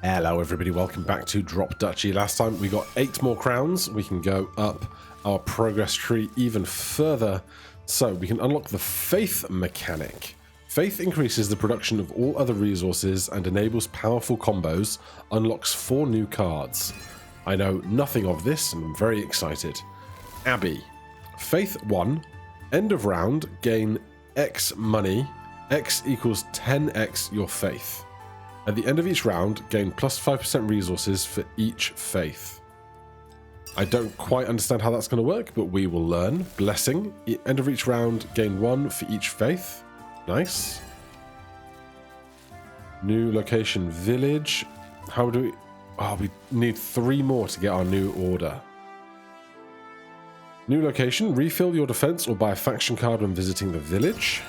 Hello everybody, welcome back to Drop Duchy. Last time we got 8 more crowns. We can go up our progress tree even further. So we can unlock the Faith mechanic. Faith increases the production of all other resources and enables powerful combos, unlocks 4 new cards. I know nothing of this and I'm very excited. Abbey. Faith 1. End of round, gain X money. X equals 10x your faith. At the end of each round, gain plus 5% resources for each faith. I don't quite understand how that's going to work, but we will learn. Blessing. End of each round, gain 1 for each faith. Nice. New location, village. How do we... Oh, we need 3 more to get our new order. New location, refill your defense or buy a faction card when visiting the village.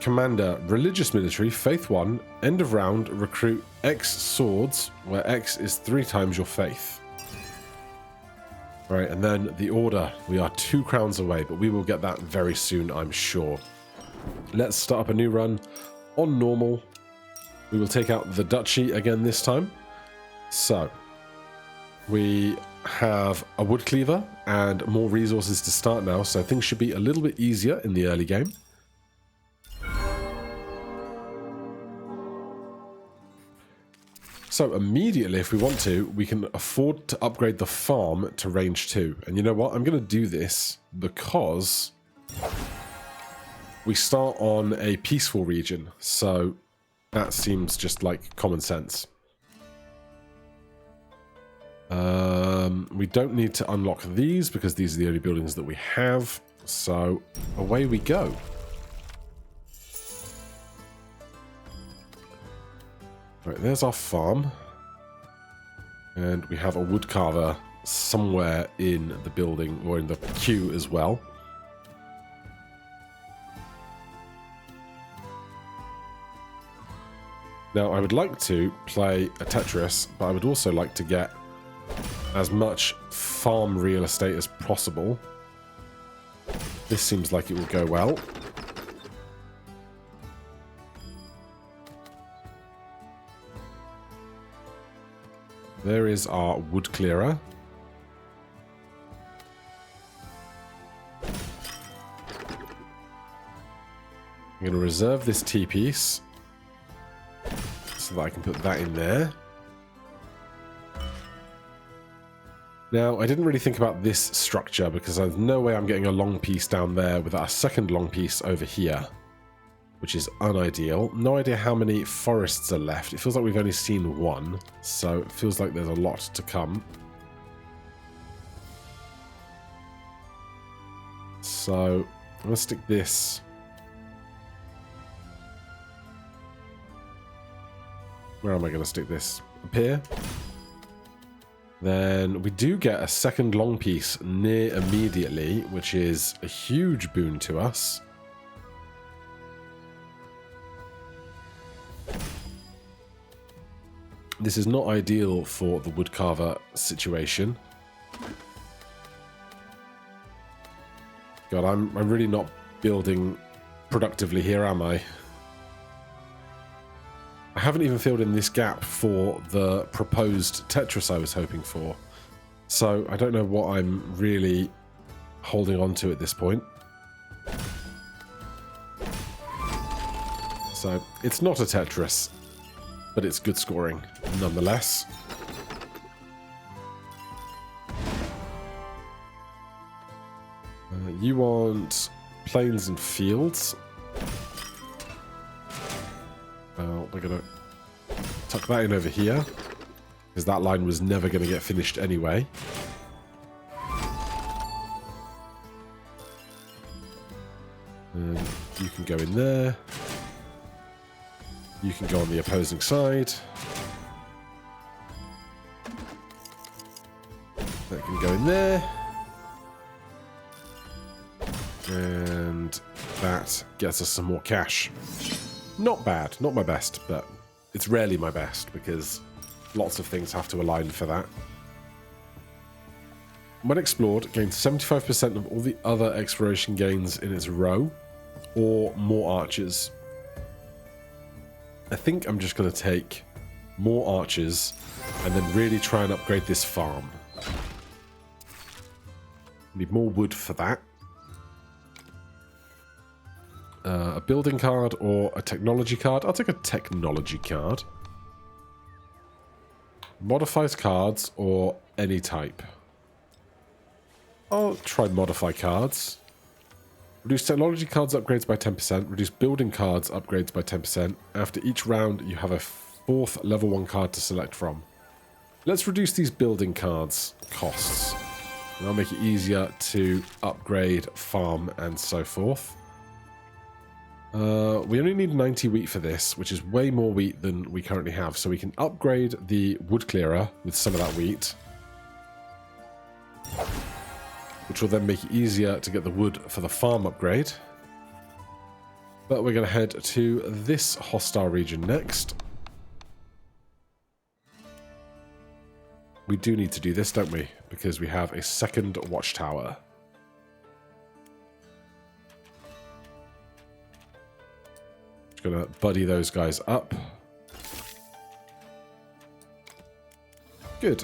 Commander, religious military, faith 1, end of round, recruit X swords, where X is 3 times your faith. Right, and then the order. We are 2 crowns away, but we will get that very soon, I'm sure. Let's start up a new run on normal. We will take out the Duchy again this time. So, we have a wood cleaver and more resources to start now, so things should be a little bit easier in the early game. So immediately, if we want to, we can afford to upgrade the farm to range 2. And you know what? I'm going to do this because we start on a peaceful region. So that seems just like common sense. We don't need to unlock these because these are the only buildings that we have. So away we go. Right, there's our farm. And we have a woodcarver somewhere in the building, or in the queue as well. Now, I would like to play a Tetris, but I would also like to get as much farm real estate as possible. This seems like it will go well. There is our wood clearer. I'm going to reserve this T-piece so that I can put that in there. Now, I didn't really think about this structure because there's no way I'm getting a long piece down there without a second long piece over here, which is unideal. No idea how many forests are left. It feels like we've only seen 1, so it feels like there's a lot to come. So I'm going to stick this. Where am I going to stick this? Up here. Then we do get a second long piece near immediately, which is a huge boon to us. This is not ideal for the woodcarver situation. God, I'm really not building productively here, am I? I haven't even filled in this gap for the proposed Tetris I was hoping for. So I don't know what I'm really holding on to at this point. So it's not a Tetris, but it's good scoring nonetheless. You want plains and fields. We're going to tuck that in over here, because that line was never going to get finished anyway. And you can go in there. You can go on the opposing side. That can go in there. And that gets us some more cash. Not bad. Not my best, but it's rarely my best because lots of things have to align for that. When explored, gains 75% of all the other exploration gains in its row, or more archers. I think I'm just going to take more archers and then really try and upgrade this farm. Need more wood for that. A building card or a technology card? I'll take a technology card. Modifies cards or any type. I'll try modify cards. Reduce technology cards upgrades by 10%. Reduce building cards upgrades by 10%. After each round, you have a 4th level 1 card to select from. Let's reduce these building cards costs. And that'll make it easier to upgrade, farm, and so forth. We only need 90 wheat for this, which is way more wheat than we currently have. So we can upgrade the wood clearer with some of that wheat, which will then make it easier to get the wood for the farm upgrade. But we're going to head to this hostile region next. We do need to do this, don't we? Because we have a second watchtower. Just going to buddy those guys up. Good.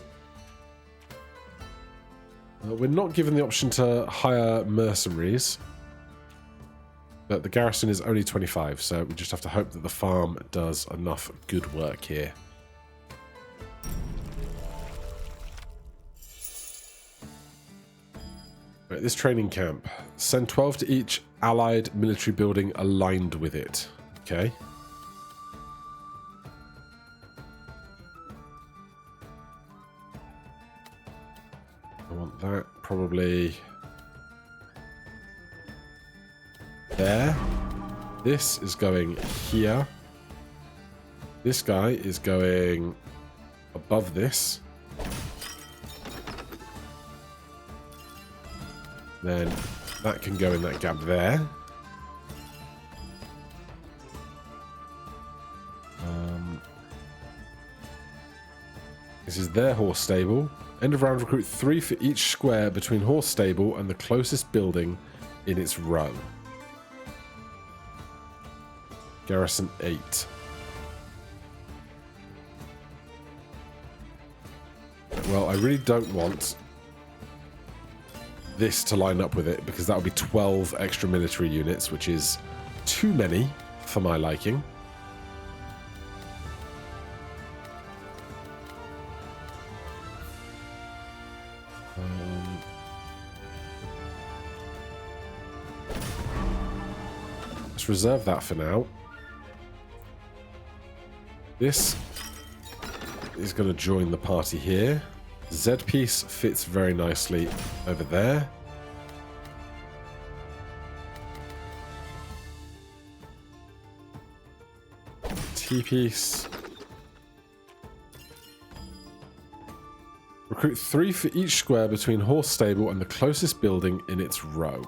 We're not given the option to hire mercenaries. But the garrison is only 25, so we just have to hope that the farm does enough good work here. Right, this training camp. Send 12 to each allied military building aligned with it. Okay. I want that probably there. This is going here. This guy is going above this. Then that can go in that gap there. This is their horse stable. End of round, recruit 3 for each square between horse stable and the closest building in its row. Garrison 8. Well, I really don't want this to line up with it, because that would be 12 extra military units, which is too many for my liking. Let's reserve that for now. This is going to join the party here. Z piece fits very nicely over there. T piece. Recruit 3 for each square between horse stable and the closest building in its row.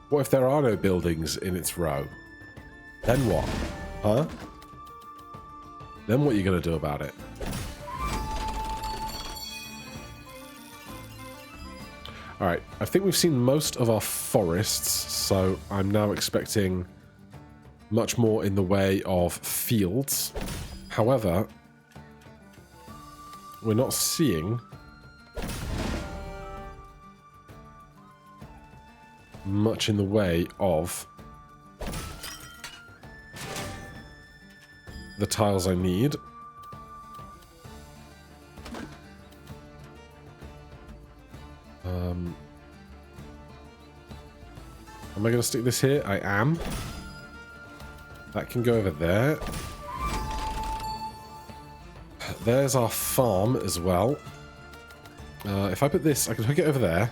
What if there are no buildings in its row? Then what? Huh? Then what are you going to do about it? Alright, I think we've seen most of our forests, so I'm now expecting much more in the way of fields. However, we're not seeing much in the way of the tiles I need. Am I going to stick this here? I am. That can go over there. There's our farm as well. If I put this, I can hook it over there.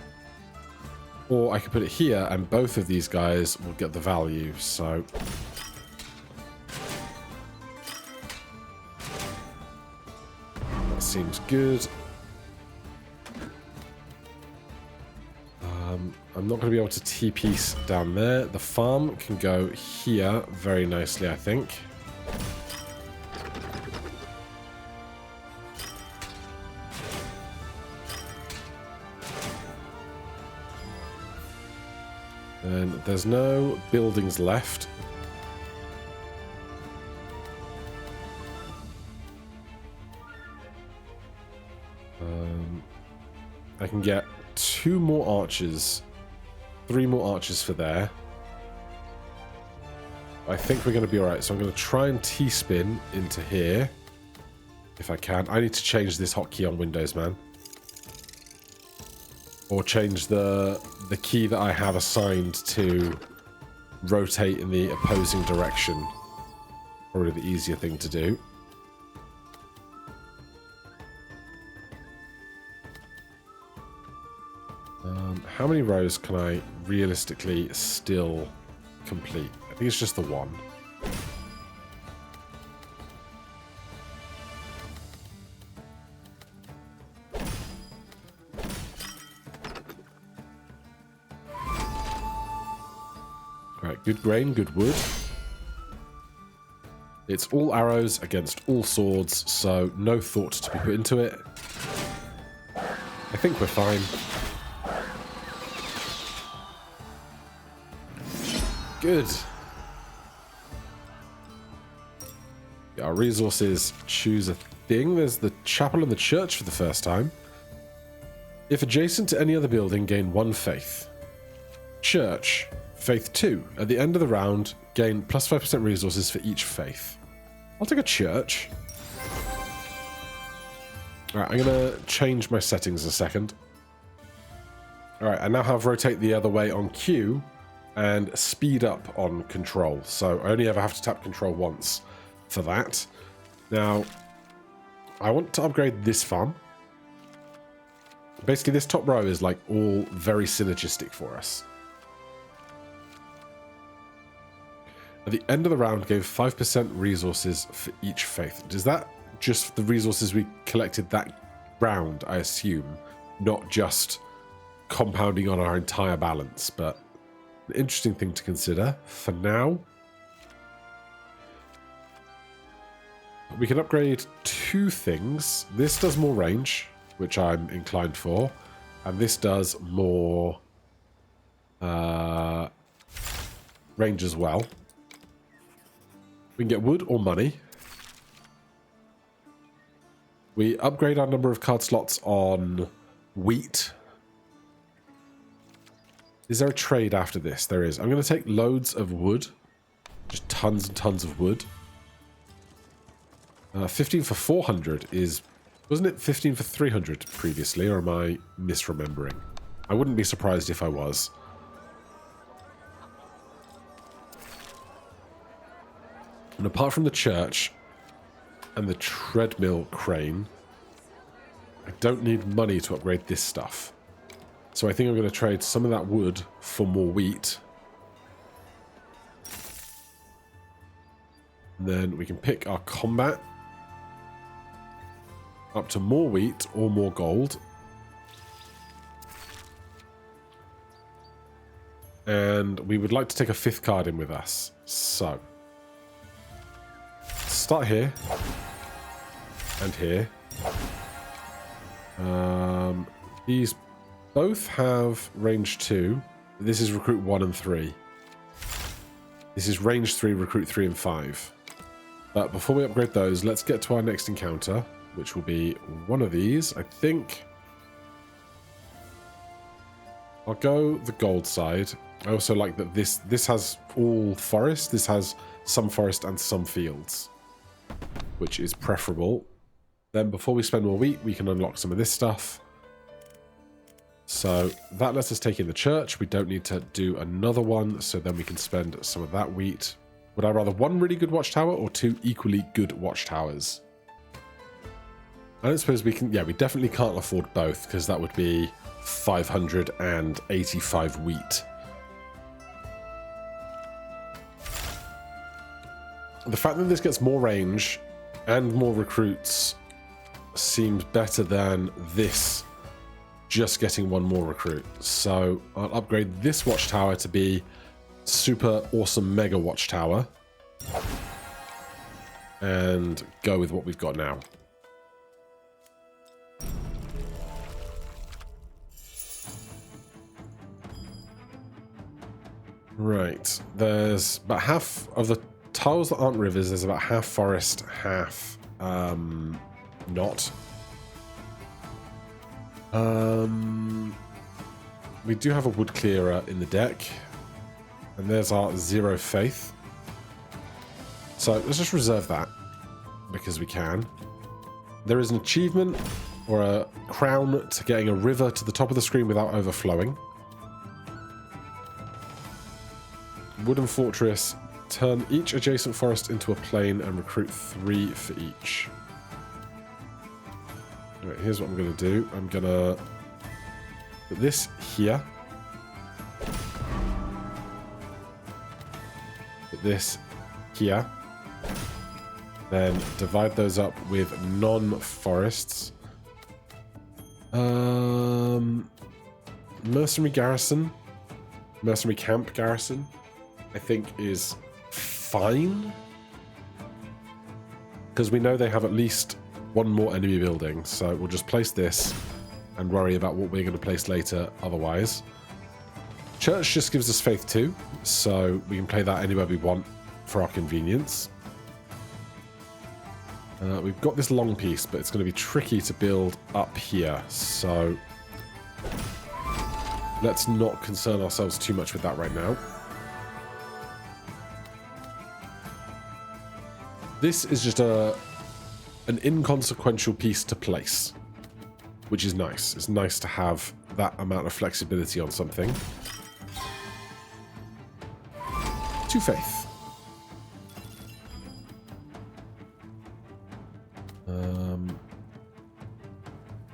Or I can put it here, and both of these guys will get the value, so... that seems good. I'm not going to be able to T-piece down there. The farm can go here very nicely, I think. And there's no buildings left. I can get 2 more archers, 3 more archers for there. I think we're going to be alright, so I'm going to try and T-spin into here, if I can. I need to change this hotkey on Windows, man. Or change the key that I have assigned to rotate in the opposing direction. Probably the easier thing to do. How many rows can I realistically still complete? I think it's just the 1. Alright, good grain, good wood. It's all arrows against all swords, so no thought to be put into it. I think we're fine. Good. Our resources choose a thing. There's the chapel and the church for the first time. If adjacent to any other building, gain 1 faith. Church, faith 2. At the end of the round, gain plus 5% resources for each faith. I'll take a church. Alright, I'm going to change my settings a second. Alright, I now have rotate the other way on Q and speed up on control. So I only ever have to tap control once for that. Now, I want to upgrade this farm. Basically, this top row is like all very synergistic for us. At the end of the round, gave 5% resources for each faith. Is that just the resources we collected that round, I assume? Not just compounding on our entire balance, but an interesting thing to consider. For now, we can upgrade 2 things. This does more range, which I'm inclined for, and this does more range as well. We can get wood or money. We upgrade our number of card slots on wheat. Is there a trade after this? There is. I'm going to take loads of wood. Just tons and tons of wood. 15 for 400 is... Wasn't it 15 for 300 previously, or am I misremembering? I wouldn't be surprised if I was. And apart from the church and the treadmill crane, I don't need money to upgrade this stuff. So I think I'm going to trade some of that wood for more wheat. And then we can pick our combat up to more wheat or more gold. And we would like to take a 5th card in with us. So, start here. And here. These both have range 2. This is recruit 1 and 3. This is range 3, recruit 3 and 5. But before we upgrade those, let's get to our next encounter, which will be one of these. I think I'll go the gold side. I also like that this has all forest. This has some forest and some fields, which is preferable. Then before we spend more wheat, we can unlock some of this stuff. So that lets us take in the church. We don't need to do another one, so then we can spend some of that wheat. Would I rather 1 really good watchtower or 2 equally good watchtowers? I don't suppose we can... Yeah, we definitely can't afford both, because that would be 585 wheat. The fact that this gets more range and more recruits seems better than this just getting 1 more recruit. So I'll upgrade this watchtower to be super awesome mega watchtower and go with what we've got now. Right, there's about half of the tiles that aren't rivers. There's about half forest, half not. We do have a wood clearer in the deck. And there's our 0 faith. So let's just reserve that. Because we can. There is an achievement or a crown to getting a river to the top of the screen without overflowing. Wooden Fortress. Turn each adjacent forest into a plain and recruit 3 for each. Alright, here's what I'm going to do. I'm going to put this here. Put this here. Then divide those up with non-forests. Mercenary garrison. Mercenary camp garrison. I think is fine. Because we know they have at least one more enemy building. So we'll just place this and worry about what we're going to place later otherwise. Church just gives us faith 2. So we can play that anywhere we want for our convenience. We've got this long piece, but it's going to be tricky to build up here. So let's not concern ourselves too much with that right now. This is just an inconsequential piece to place, which is nice. It's nice to have that amount of flexibility on something. 2 faith.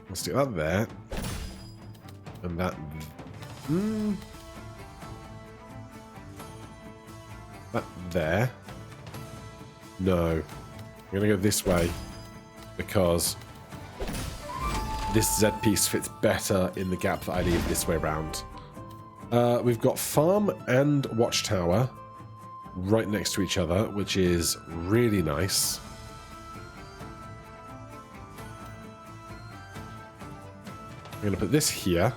Let's stick that there. And that... that there. No. I'm going to go this way. Because this Z piece fits better in the gap that I leave this way around. We've got farm and watchtower right next to each other, which is really nice. I'm going to put this here.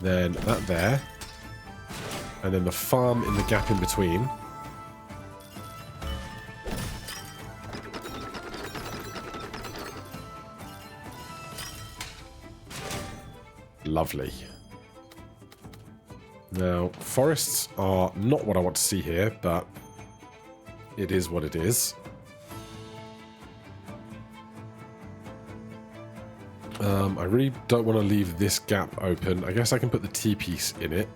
Then that there. And then the farm in the gap in between. Lovely. Now, forests are not what I want to see here, but it is what it is. I really don't want to leave this gap open. I guess I can put the T-piece in it.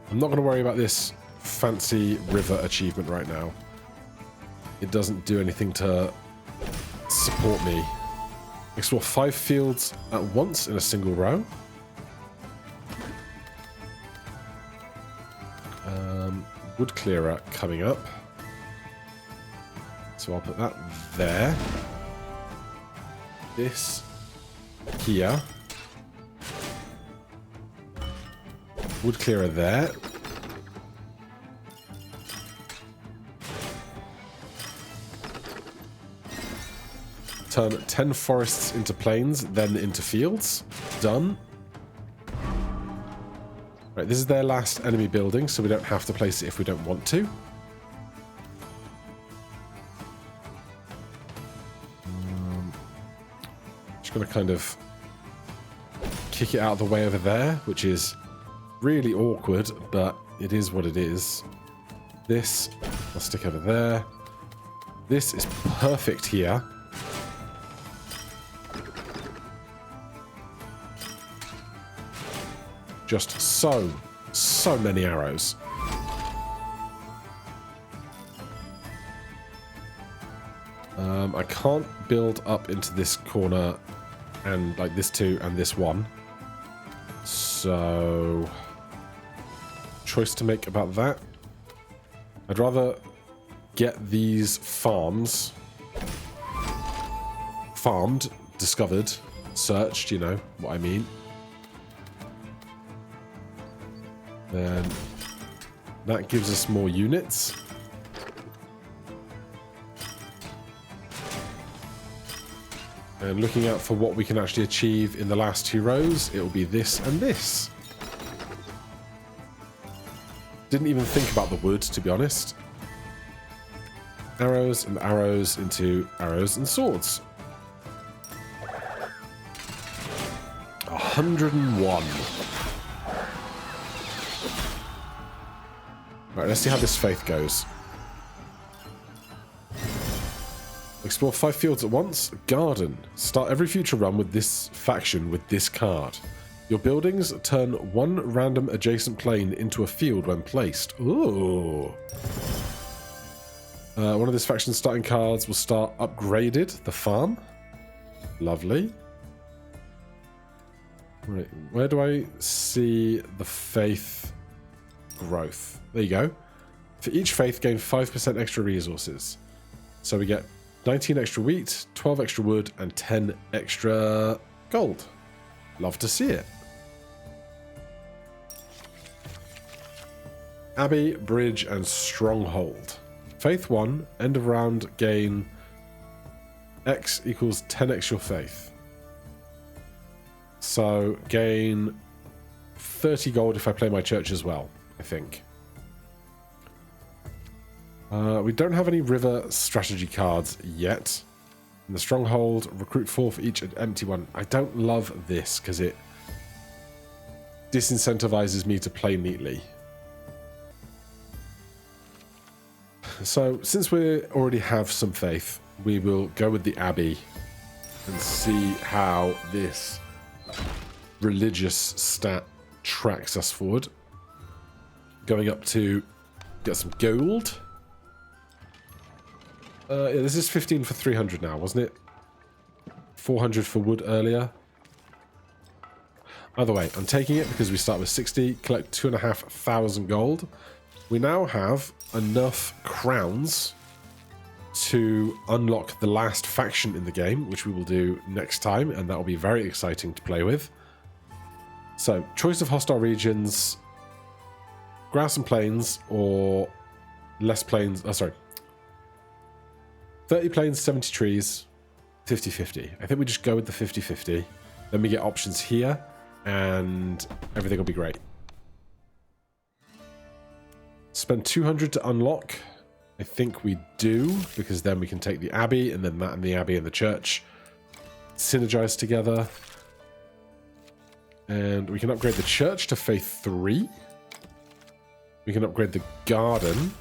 I'm not going to worry about this fancy river achievement right now. It doesn't do anything to support me. Explore 5 fields at once in a single row. Wood clearer coming up. So I'll put that there. This here. Wood clearer there. Turn 10 forests into plains, then into fields. Done. Right, this is their last enemy building, so we don't have to place it if we don't want to. Just going to kind of kick it out of the way over there, which is really awkward, but it is what it is. This, I'll stick over there. This is perfect here. Just so many arrows. I can't build up into this corner and like this 2 and this 1. So, choice to make about that. I'd rather get these farms farmed, discovered, searched, you know what I mean. Then that gives us more units. And looking out for what we can actually achieve in the last 2 rows, it will be this and this. Didn't even think about the wood, to be honest. Arrows and arrows into arrows and swords. 101. Right, let's see how this faith goes. Explore 5 fields at once. Garden. Start every future run with this faction with this card. Your buildings turn one random adjacent plane into a field when placed. Ooh. One of this faction's starting cards will start upgraded. The farm. Lovely. Right, where do I see the faith growth? There you go. For each faith, gain 5% extra resources. So we get 19 extra wheat, 12 extra wood, and 10 extra gold. Love to see it. Abbey, Bridge, and Stronghold. Faith 1, end of round, gain X equals 10x your faith. So gain 30 gold if I play my church as well, I think. We don't have any river strategy cards yet. In the Stronghold, recruit 4 for each empty one. I don't love this because it disincentivizes me to play neatly. So, since we already have some faith, we will go with the Abbey and see how this religious stat tracks us forward. Going up to get some gold. Yeah, this is 15 for 300 now, wasn't it? 400 for wood earlier. Either way, I'm taking it because we start with 60, collect 2,500 gold. We now have enough crowns to unlock the last faction in the game, which we will do next time, and that will be very exciting to play with. So, choice of hostile regions, grass and plains, or less plains. Oh, sorry. 30 plains, 70 trees, 50-50. I think we just go with the 50-50. Then we get options here, and everything will be great. Spend 200 to unlock. I think we do, because then we can take the Abbey, and then that and the Abbey and the church synergize together. And we can upgrade the church to Faith 3. We can upgrade the garden.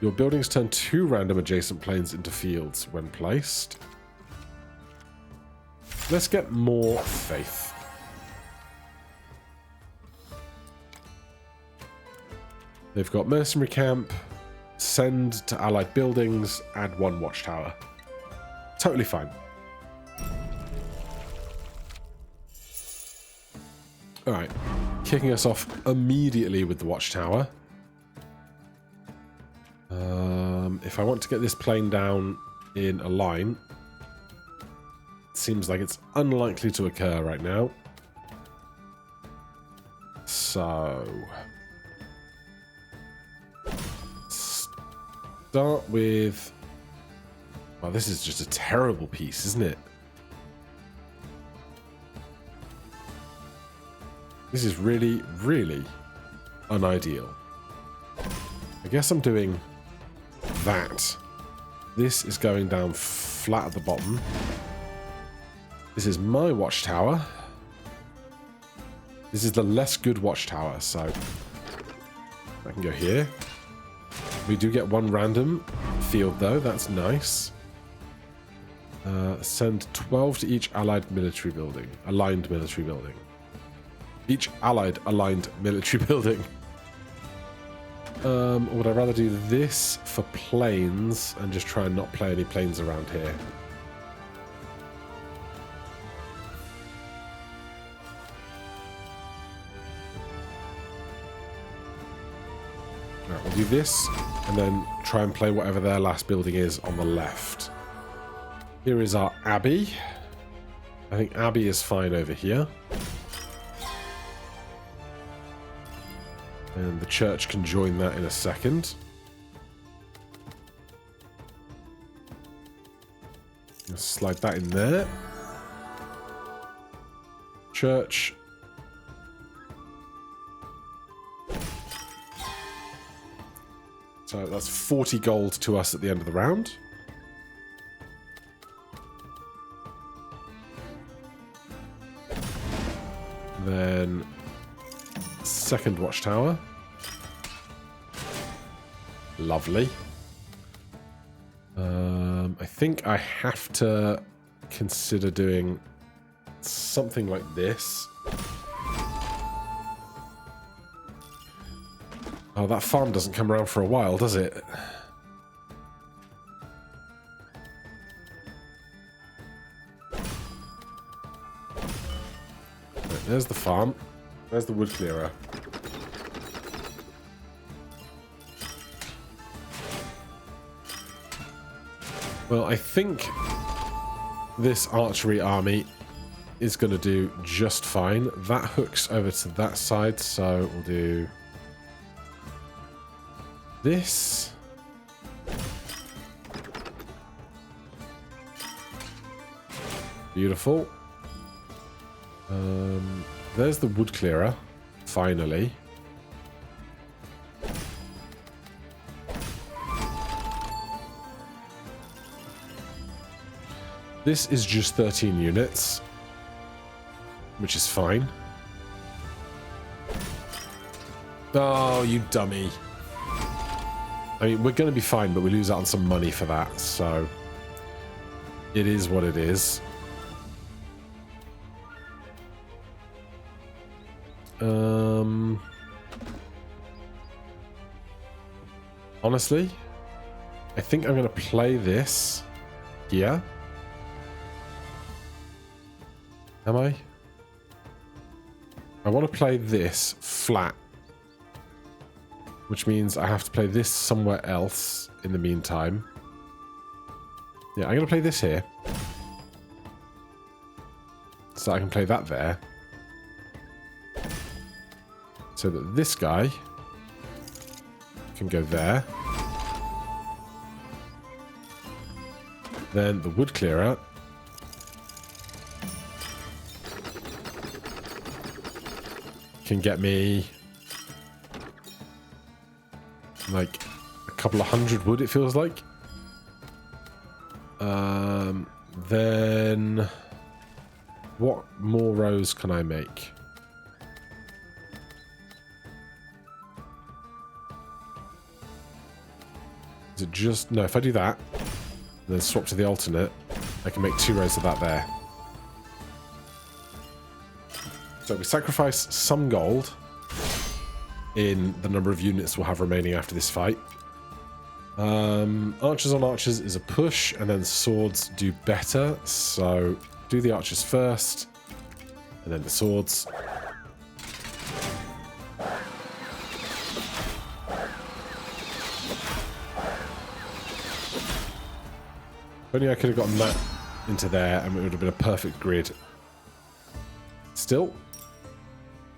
Your buildings turn 2 random adjacent planes into fields when placed. Let's get more faith. They've got mercenary camp, send to allied buildings, add 1 watchtower. Totally fine. Alright, kicking us off immediately with the watchtower. If I want to get this plane down in a line, it seems like it's unlikely to occur right now. So, start with... Well, this is just a terrible piece, isn't it? This is really, really unideal. I guess I'm doing that. This is going down flat at the bottom. This is my watchtower. This is the less good watchtower, so I can go here. We do get 1 random field, though. That's nice. Send 12 to each allied military building. Aligned military building. Each allied aligned military building. Or would I rather do this for planes and just try and not play any planes around here? Alright, we'll do this and then try and play whatever their last building is on the left. Here is our Abbey. I think Abbey is fine over here. And the church can join that in a second. Let's slide that in there. Church. So that's 40 gold to us at the end of the round. Then second watchtower. Lovely. I think I have to consider doing something like this. Oh, that farm doesn't come around for a while, does it? Right, there's the farm. There's the wood clearer. Well, I think this archery army is going to do just fine. That hooks over to that side, so we'll do this. Beautiful. There's the wood clearer, finally. This is just 13 units, which is fine. Oh, you dummy. I mean, we're going to be fine, but we lose out on some money for that, so it is what it is. Honestly, I think I'm going to play this here. Am I? I want to play this flat, which means I have to play this somewhere else in the meantime. Yeah, I'm going to play this here. So I can play that there. So that this guy can go there. Then the wood clearer can get me like a couple of hundred wood, it feels like. Then what more rows can I make? Is it just... No, if I do that, and then swap to the alternate, I can make 2 rows of that there. So we sacrifice some gold in the number of units we'll have remaining after this fight. Archers on archers is a push, and then swords do better. So do the archers first, and then the swords. If only I could have gotten that into there, and it would have been a perfect grid. Still,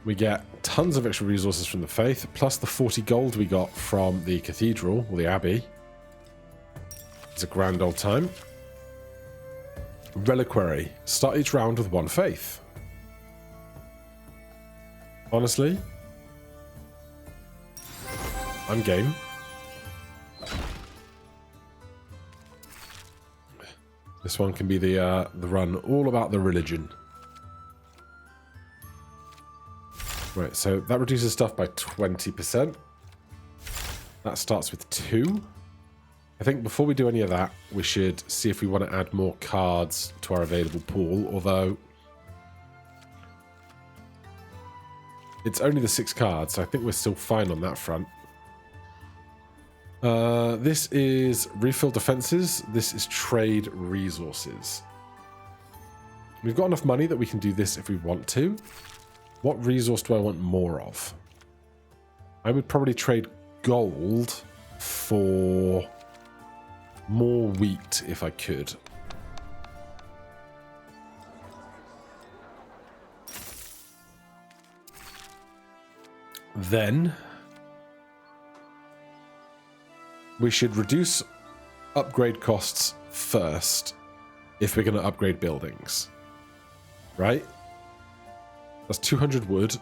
we get tons of extra resources from the Faith, plus the 40 gold we got from the Cathedral, or the Abbey. It's a grand old time. Reliquary. Start each round with 1 Faith. Honestly, I'm game. This one can be the run all about the religion. Right, so that reduces stuff by 20%. That starts with 2. I think before we do any of that, we should see if we want to add more cards to our available pool, although it's only the 6 cards, so I think we're still fine on that front. This is refill defenses. This is trade resources. We've got enough money that we can do this if we want to. What resource do I want more of? I would probably trade gold for more wheat if I could. Then we should reduce upgrade costs first if we're going to upgrade buildings. Right? That's 200 wood.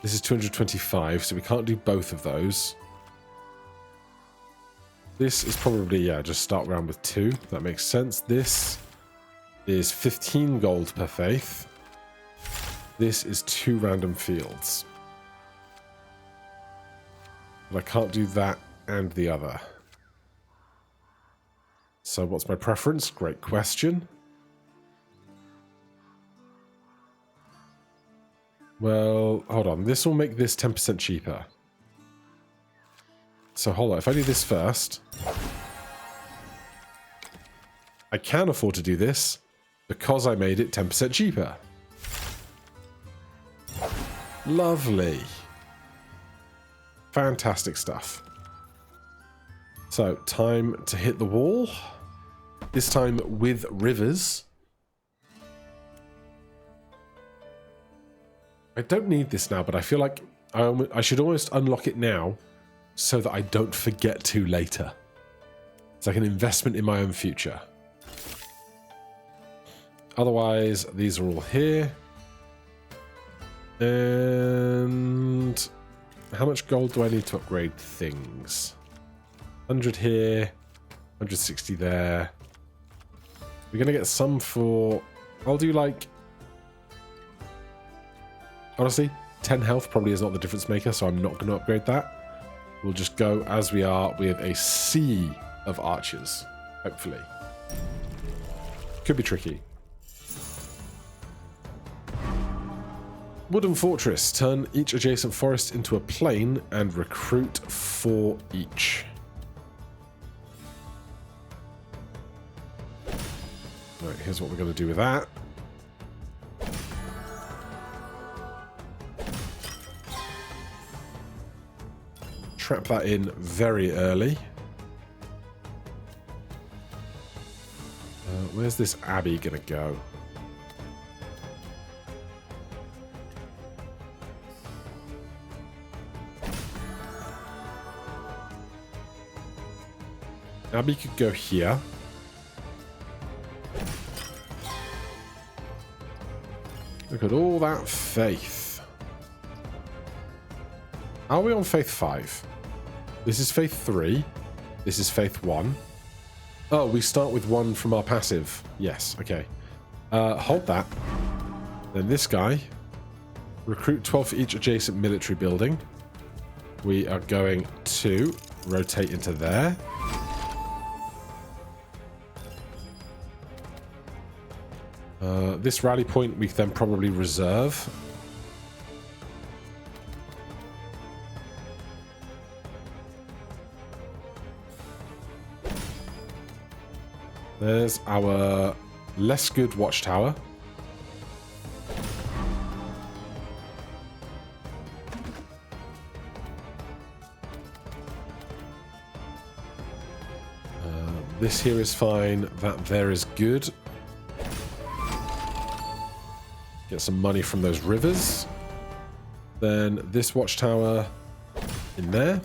This is 225, so we can't do both of those. This is probably, yeah, just start around with 2. That makes sense. This is 15 gold per faith. This is 2 random fields. But I can't do that and the other. So what's my preference? Great question. Well, hold on. This will make this 10% cheaper. So hold on. If I do this first, I can afford to do this because I made it 10% cheaper. Lovely. Fantastic stuff. So, time to hit the wall. This time with rivers. I don't need this now, but I feel like I should almost unlock it now so that I don't forget to later. It's like an investment in my own future. Otherwise, these are all here. And how much gold do I need to upgrade things? 100 here, 160 there. We're going to get some for... I'll do like... Honestly, 10 health probably is not the difference maker, so I'm not going to upgrade that. We'll just go as we are with a sea of archers, hopefully. Could be tricky. Wooden Fortress. Turn each adjacent forest into a plain and recruit 4 each. Right, here's what we're going to do with that. Trap that in very early. Where's this abbey going to go? Abbey could go here. Look at all that faith. Are we on faith 5? This is faith 3. This is faith 1. Oh, we start with 1 from our passive. Yes, okay. Hold that. Then this guy. Recruit 12 for each adjacent military building. We are going to rotate into there. This rally point we then probably reserve. There's our less good Watchtower. This here is fine. That there is good. Get some money from those rivers. Then this Watchtower in there.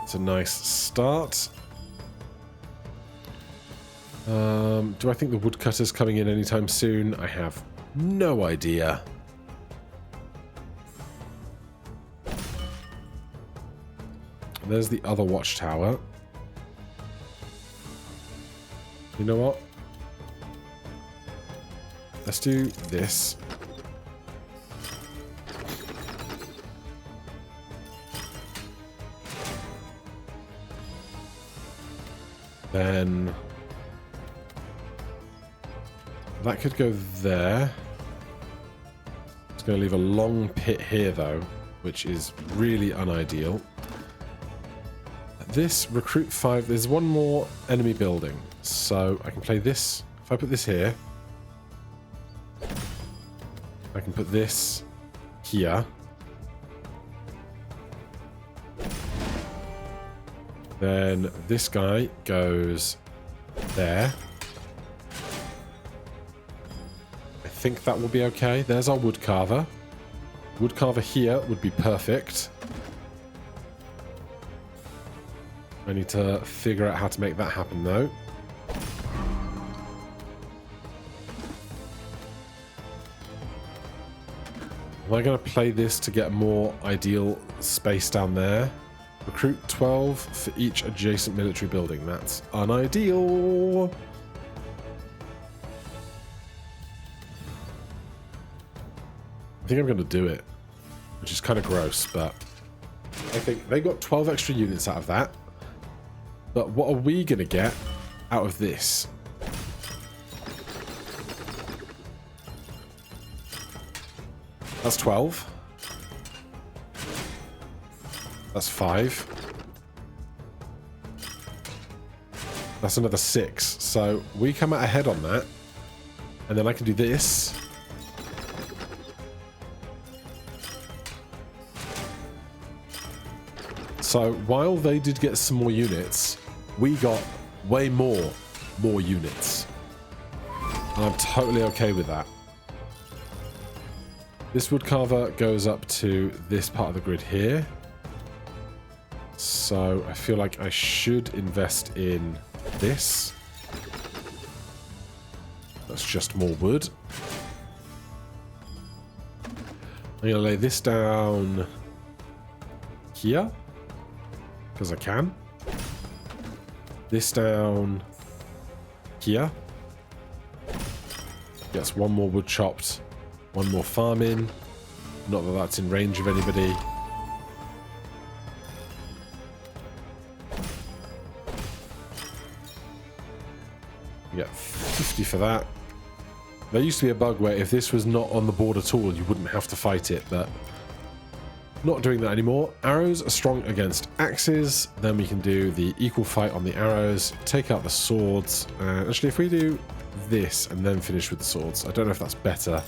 It's a nice start. Do I think the woodcutter's coming in anytime soon? I have no idea. There's the other Watchtower. You know what? Let's do this. Then that could go there. It's going to leave a long pit here, though, which is really unideal. This recruit 5. There's one more enemy building, so I can play this. If I put this here, I can put this here. Then this guy goes there. I think that will be okay. There's our woodcarver. Woodcarver here would be perfect. I need to figure out how to make that happen, though. Am I going to play this to get more ideal space down there? Recruit 12 for each adjacent military building. That's unideal. I think I'm going to do it, which is kind of gross, but I think they got 12 extra units out of that. But what are we going to get out of this? That's 12. That's 5. That's another 6. So we come out ahead on that. And then I can do this. So while they did get some more units, we got way more units. And I'm totally okay with that. This woodcarver goes up to this part of the grid here. So I feel like I should invest in this. That's just more wood. I'm going to lay this down here, because I can. This down here. Gets one more wood chopped. One more farm in. Not that that's in range of anybody. You get 50 for that. There used to be a bug where if this was not on the board at all, you wouldn't have to fight it, but not doing that anymore. Arrows are strong against axes. Then we can do the equal fight on the arrows. Take out the swords. Actually, if we do this and then finish with the swords, I don't know if that's better.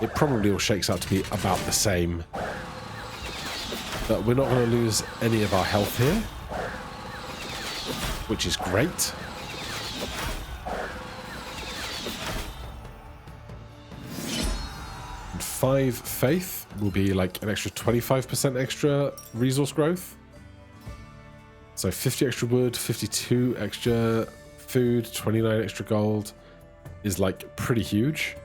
It probably all shakes out to be about the same. But we're not going to lose any of our health here, which is great. And 5 faith will be like an extra 25% extra resource growth. So 50 extra wood, 52 extra food, 29 extra gold is like pretty huge.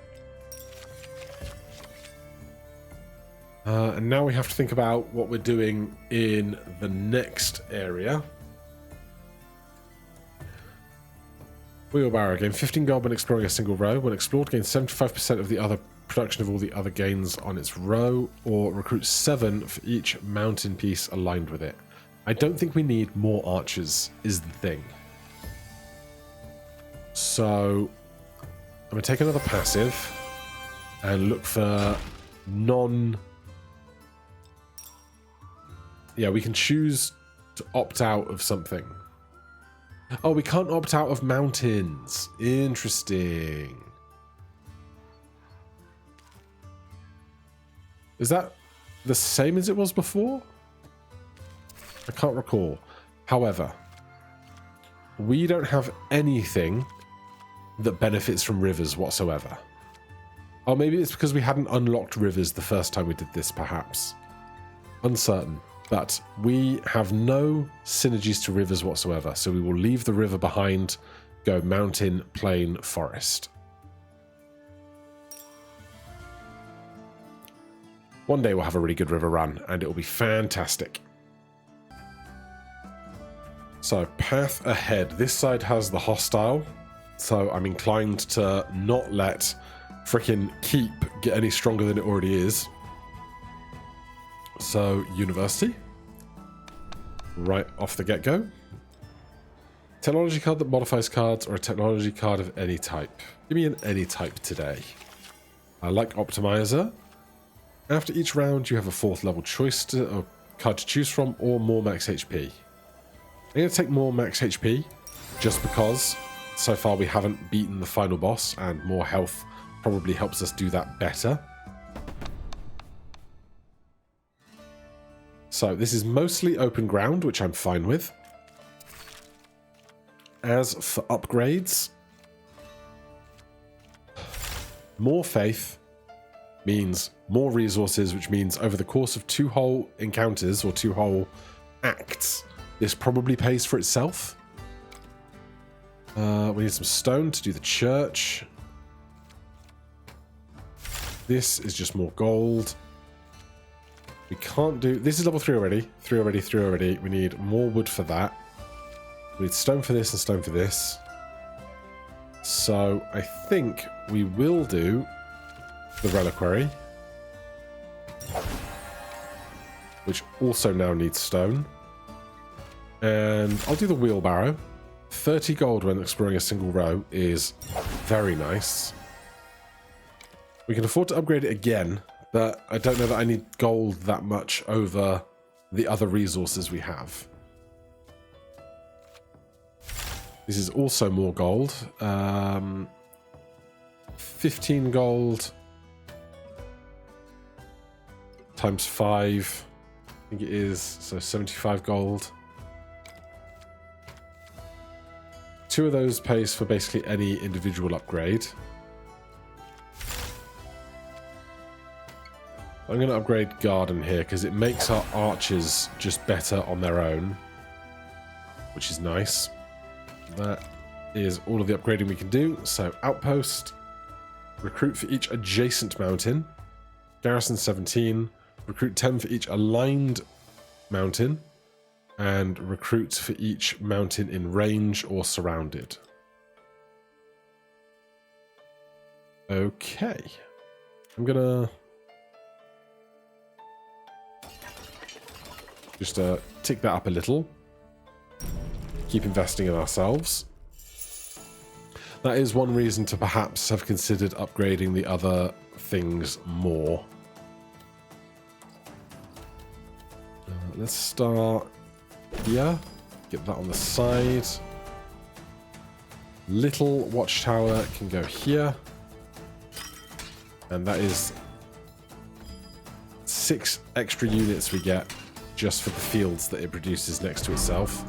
And now we have to think about what we're doing in the next area. Wheelbarrow gain 15 gold when exploring a single row. When explored, gain 75% of the other production of all the other gains on its row, or recruit 7 for each mountain piece aligned with it. I don't think we need more archers, is the thing. So I'm going to take another passive and look for non... Yeah, we can choose to opt out of something. Oh, we can't opt out of mountains. Interesting. Is that the same as it was before? I can't recall. However, we don't have anything that benefits from rivers whatsoever. Or maybe it's because we hadn't unlocked rivers the first time we did this, perhaps. Uncertain. But we have no synergies to rivers whatsoever, so we will leave the river behind, go mountain, plain, forest. One day we'll have a really good river run, and it will be fantastic. So, path ahead. This side has the hostile, so I'm inclined to not let frickin' Keep get any stronger than it already is. So, university. Right off the get-go. Technology card that modifies cards, or a technology card of any type. Give me an any type today. I like Optimizer. After each round, you have a 4th level choice or card to choose from, or more max HP. I'm going to take more max HP, just because so far we haven't beaten the final boss, and more health probably helps us do that better. So this is mostly open ground, which I'm fine with. As for upgrades, more faith means more resources, which means over the course of 2 whole encounters or 2 whole acts, this probably pays for itself. We need some stone to do the church. This is just more gold. We can't do... This is level 3 already. 3 already, 3 already. We need more wood for that. We need stone for this and stone for this. So I think we will do the reliquary. which also now needs stone. And I'll do the wheelbarrow. 30 gold when exploring a single row is very nice. We can afford to upgrade it again, but I don't know that I need gold that much over the other resources we have. This is also more gold. 15 gold times 5, I think it is, so 75 gold. 2 of those pays for basically any individual upgrade. I'm going to upgrade garden here because it makes our archers just better on their own, which is nice. That is all of the upgrading we can do. So outpost, recruit for each adjacent mountain, garrison 17, recruit 10 for each aligned mountain, and recruit for each mountain in range or surrounded. Okay. I'm gonna just tick that up a little. Keep investing in ourselves. That is one reason to perhaps have considered upgrading the other things more. Let's start here. Get that on the side. Little watchtower can go here. And that is 6 extra units we get just for the fields that it produces next to itself.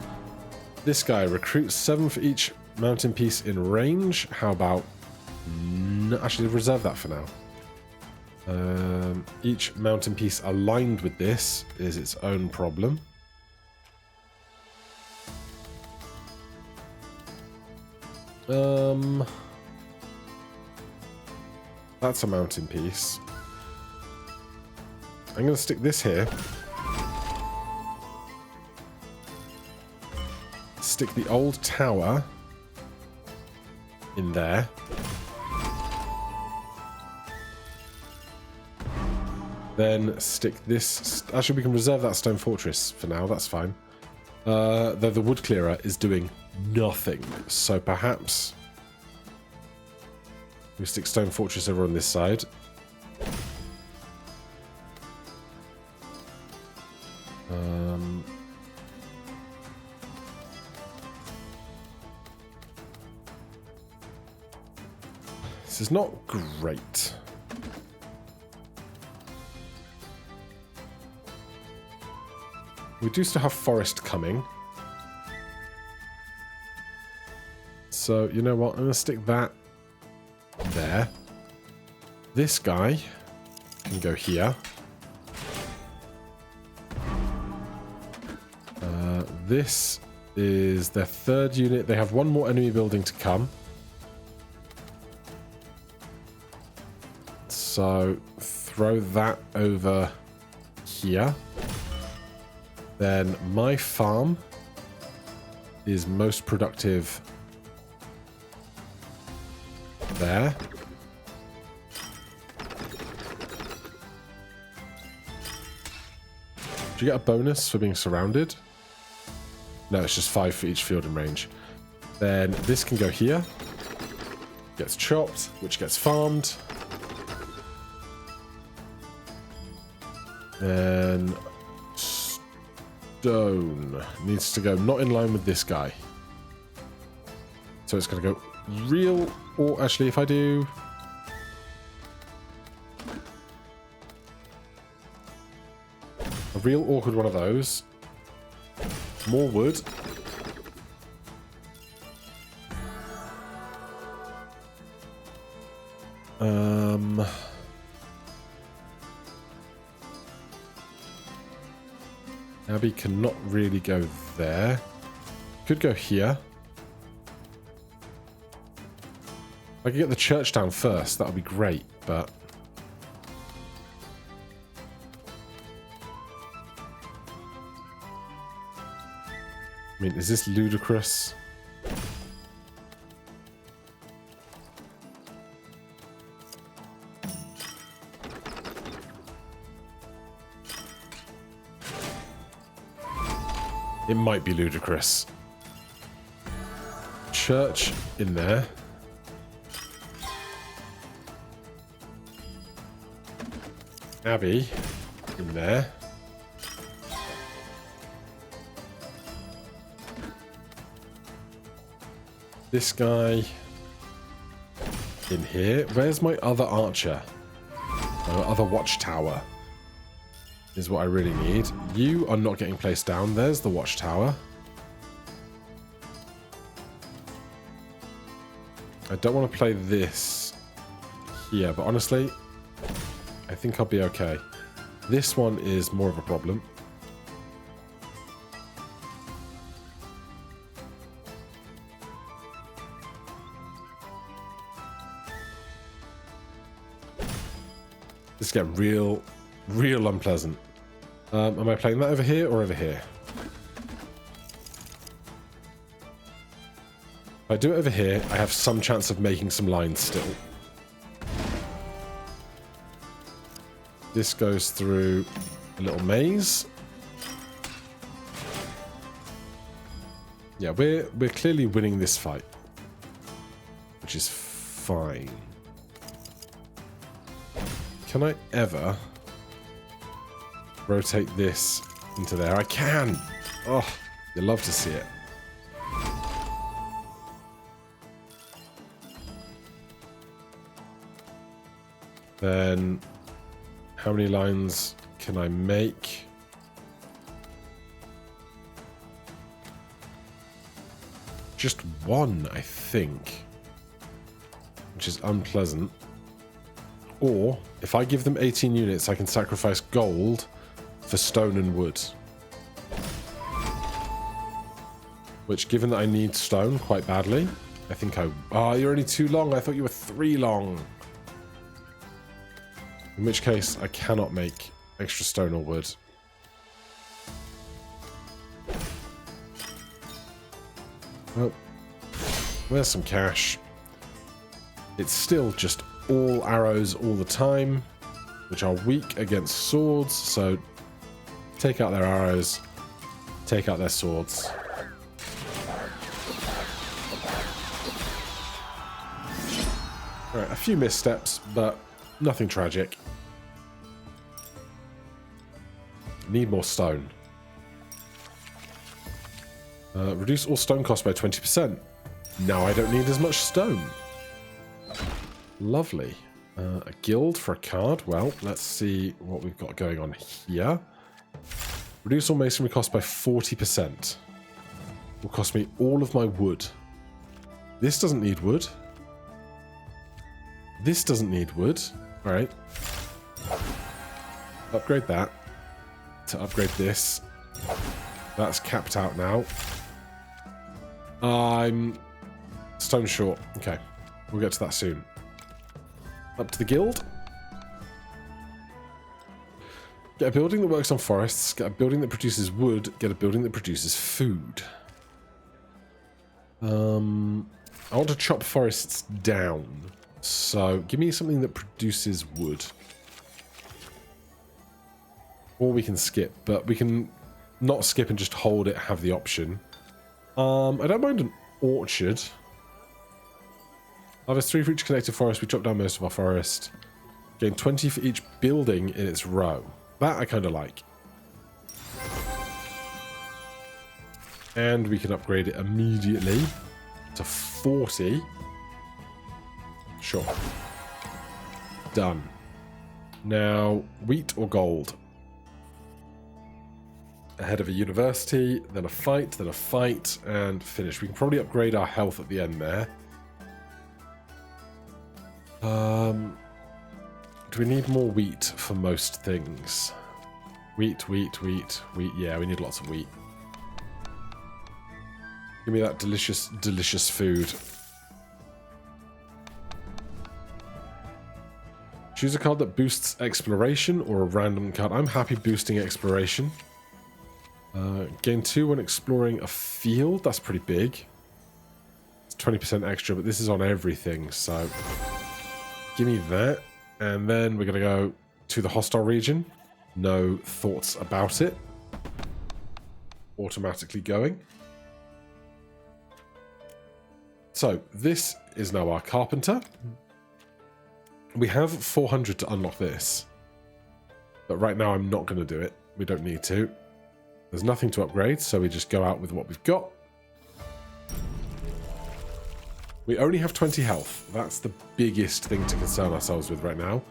This guy recruits 7 for each mountain piece in range. How about... actually, reserve that for now. Each mountain piece aligned with this is its own problem. That's a mountain piece. I'm going to stick this here. Stick the old tower in there. Then stick this... Actually, we can reserve that stone fortress for now. That's fine. Though the wood clearer is doing nothing. So perhaps we stick stone fortress over on this side. This is not great. We do still have forest coming. So, you know what? I'm going to stick that there. This guy can go here. This is their 3rd unit. They have 1 more enemy building to come. So, throw that over here. Then my farm is most productive there. Do you get a bonus for being surrounded? No, it's just 5 for each field in range. Then this can go here. Gets chopped, which gets farmed. And stone needs to go not in line with this guy. So it's going to go real, or actually if I do... a real awkward one of those. More wood. Abby cannot really go there. Could go here. If I could get the church down first, that would be great, but... I mean, is this ludicrous? It might be ludicrous. Church in there. Abbey in there. This guy in here. Where's my other archer? My other watchtower is what I really need. You are not getting placed down. There's the watchtower. I don't want to play this here, but honestly, I think I'll be okay. This one is more of a problem. This is getting real unpleasant. Am I playing that over here or over here? If I do it over here, I have some chance of making some lines still. This goes through a little maze. Yeah, we're clearly winning this fight, which is fine. Can I ever rotate this into there? I can! Oh, you love to see it. Then, how many lines can I make? Just one, I think. Which is unpleasant. Or, if I give them 18 units, I can sacrifice gold for stone and wood. Which, given that I need stone quite badly, I think I... Ah, you're only 2 long. I thought you were 3 long. In which case, I cannot make extra stone or wood. Well, there's some cash. It's still just all arrows all the time, which are weak against swords, so take out their arrows, take out their swords. Alright, a few missteps, but nothing tragic. Need more stone. Reduce all stone costs by 20%. Now I don't need as much stone. Lovely. A guild for a card. Well, let's see what we've got going on here. Reduce all masonry costs by 40%. Will cost me all of my wood. This doesn't need wood. This doesn't need wood. Alright. Upgrade that. To upgrade this. That's capped out now. I'm stone short. Okay. We'll get to that soon. Up to the guild. Get a building that works on forests. Get a building that produces wood. Get a building that produces food. I want to chop forests down. So, give me something that produces wood. Or we can skip, but we can not skip and just hold it, have the option. I don't mind an orchard. Harvest 3 for each connected forest. We chop down most of our forest. Gain 20 for each building in its row. That I kind of like. And we can upgrade it immediately to 40. Sure. Done. Now, wheat or gold? Ahead of a university, then a fight, and finish. We can probably upgrade our health at the end there. Do we need more wheat for most things? Wheat. Yeah, we need lots of wheat. Give me that delicious, delicious food. Choose a card that boosts exploration or a random card. I'm happy boosting exploration. Gain 2 when exploring a field. That's pretty big. It's 20% extra, but this is on everything, so give me that. And then we're going to go to the hostile region. No thoughts about it. automatically going. So this is now our carpenter. We have 400 to unlock this. But right now I'm not going to do it. We don't need to. There's nothing to upgrade, so we just go out with what we've got. We only have 20 health. That's the biggest thing to concern ourselves with right now.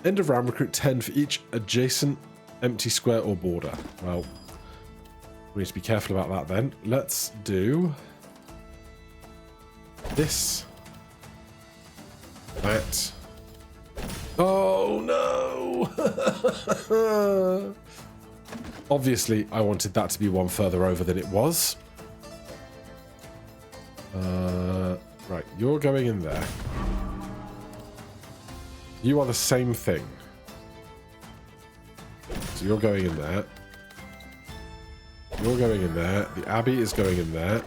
End of round, recruit 10 for each adjacent empty square or border. Well, we need to be careful about that then. Let's do this. That. Oh no! Obviously, I wanted that to be one further over than it was. Right, you're going in there. You are the same thing. So you're going in there. You're going in there. The Abbey is going in there.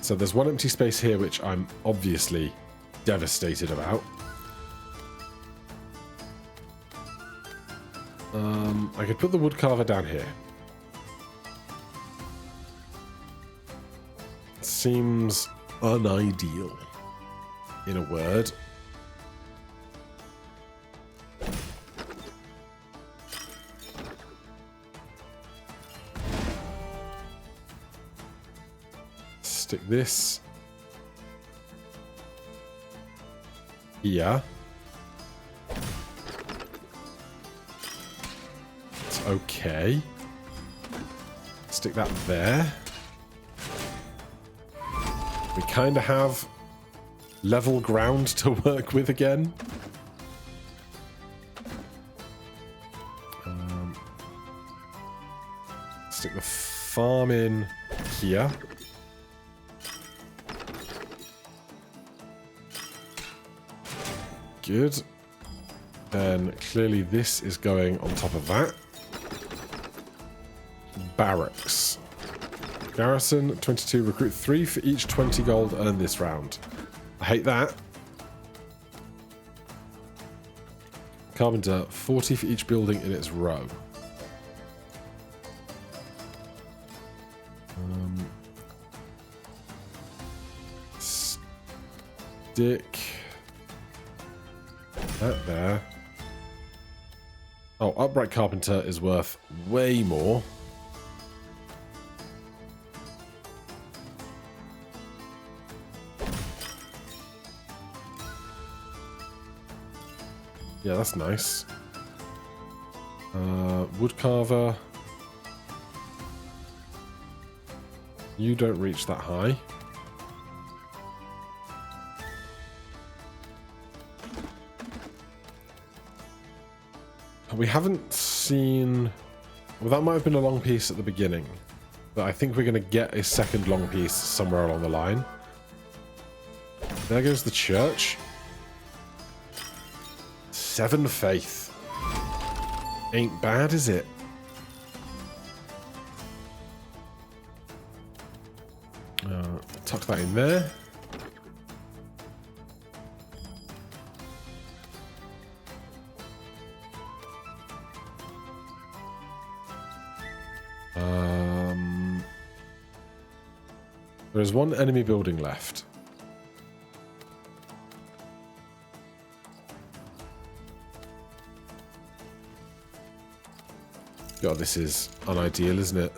So there's one empty space here, which I'm obviously devastated about. I could put the woodcarver down here. Seems unideal, in a word. Stick this here. It's okay. Stick that there. We kind of have level ground to work with again. Stick the farm in here. Good. Then clearly this is going on top of that. Barracks. Garrison, 22. Recruit 3 for each 20 gold earned this round. I hate that. Carpenter, 40 for each building in its row. Stick that there. Oh, upright carpenter is worth way more. Yeah, that's nice. Woodcarver. You don't reach that high. We haven't seen... Well, that might have been a long piece at the beginning. But I think we're going to get a second long piece somewhere along the line. There goes the church. 7 faith. Ain't bad, is it? Tuck that in there. There is one enemy building left. God, this is unideal, isn't it?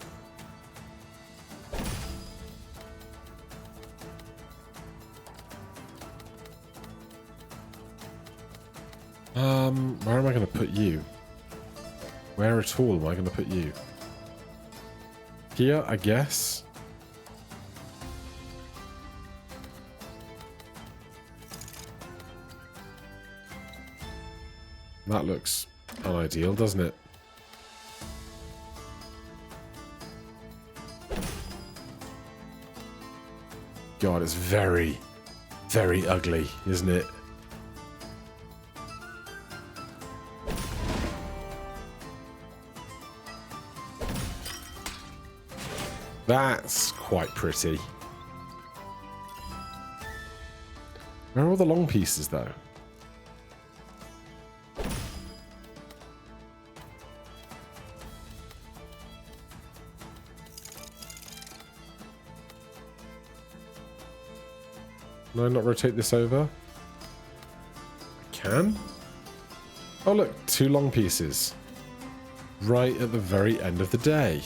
Where am I going to put you? Where at all am I going to put you? Here, I guess. That looks unideal, doesn't it? God, it's very, very ugly, isn't it? That's quite pretty. Where are all the long pieces, though? Can I not rotate this over? I can. Oh look, 2 long pieces. Right at the very end of the day.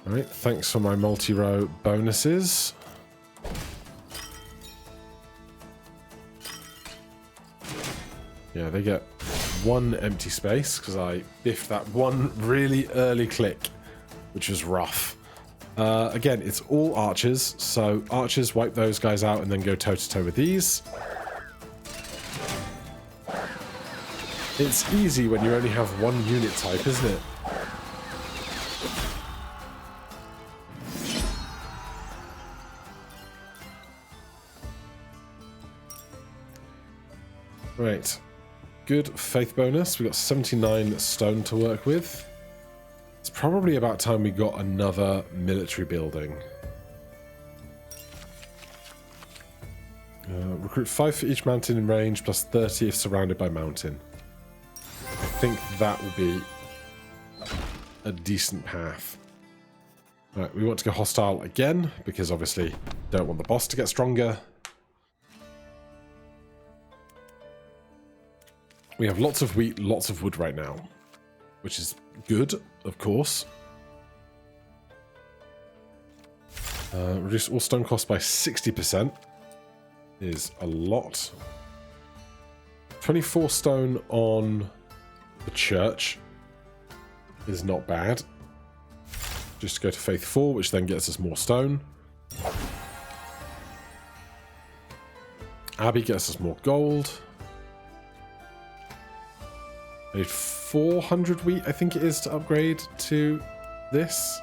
Alright, thanks for my multi-row bonuses. Yeah, they get 1 empty space because I biffed that one really early click, which was rough. Again, it's all archers, so archers wipe those guys out and then go toe-to-toe with these. It's easy when you only have 1 unit type, isn't it? Right. Good faith bonus. We got 79 stone to work with. It's probably about time we got another military building. Recruit 5 for each mountain in range, plus 30 if surrounded by mountain. I think that will be a decent path. Right, we want to go hostile again, because obviously don't want the boss to get stronger. We have lots of wheat, lots of wood right now, which is good, of course. Reduce all stone costs by 60% is a lot. 24 stone on the church is not bad. Just go to Faith 4, which then gets us more stone. Abbey gets us more gold. I need 400 wheat, I think it is, to upgrade to this.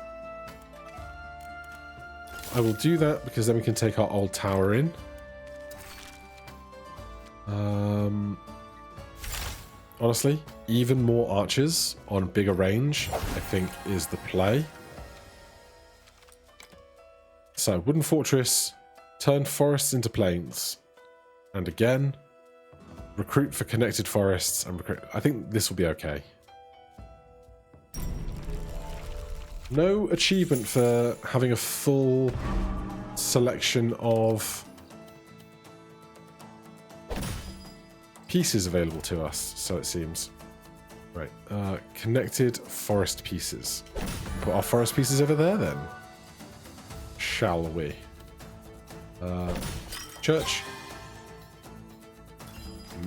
I will do that because then we can take our old tower in. Honestly, even more archers on bigger range, I think, is the play. So, wooden fortress, turn forests into plains. And again, recruit for connected forests and recruit. I think this will be okay. No achievement for having a full selection of pieces available to us, so it seems. Right, connected forest pieces. Put our forest pieces over there then. Shall we? Church.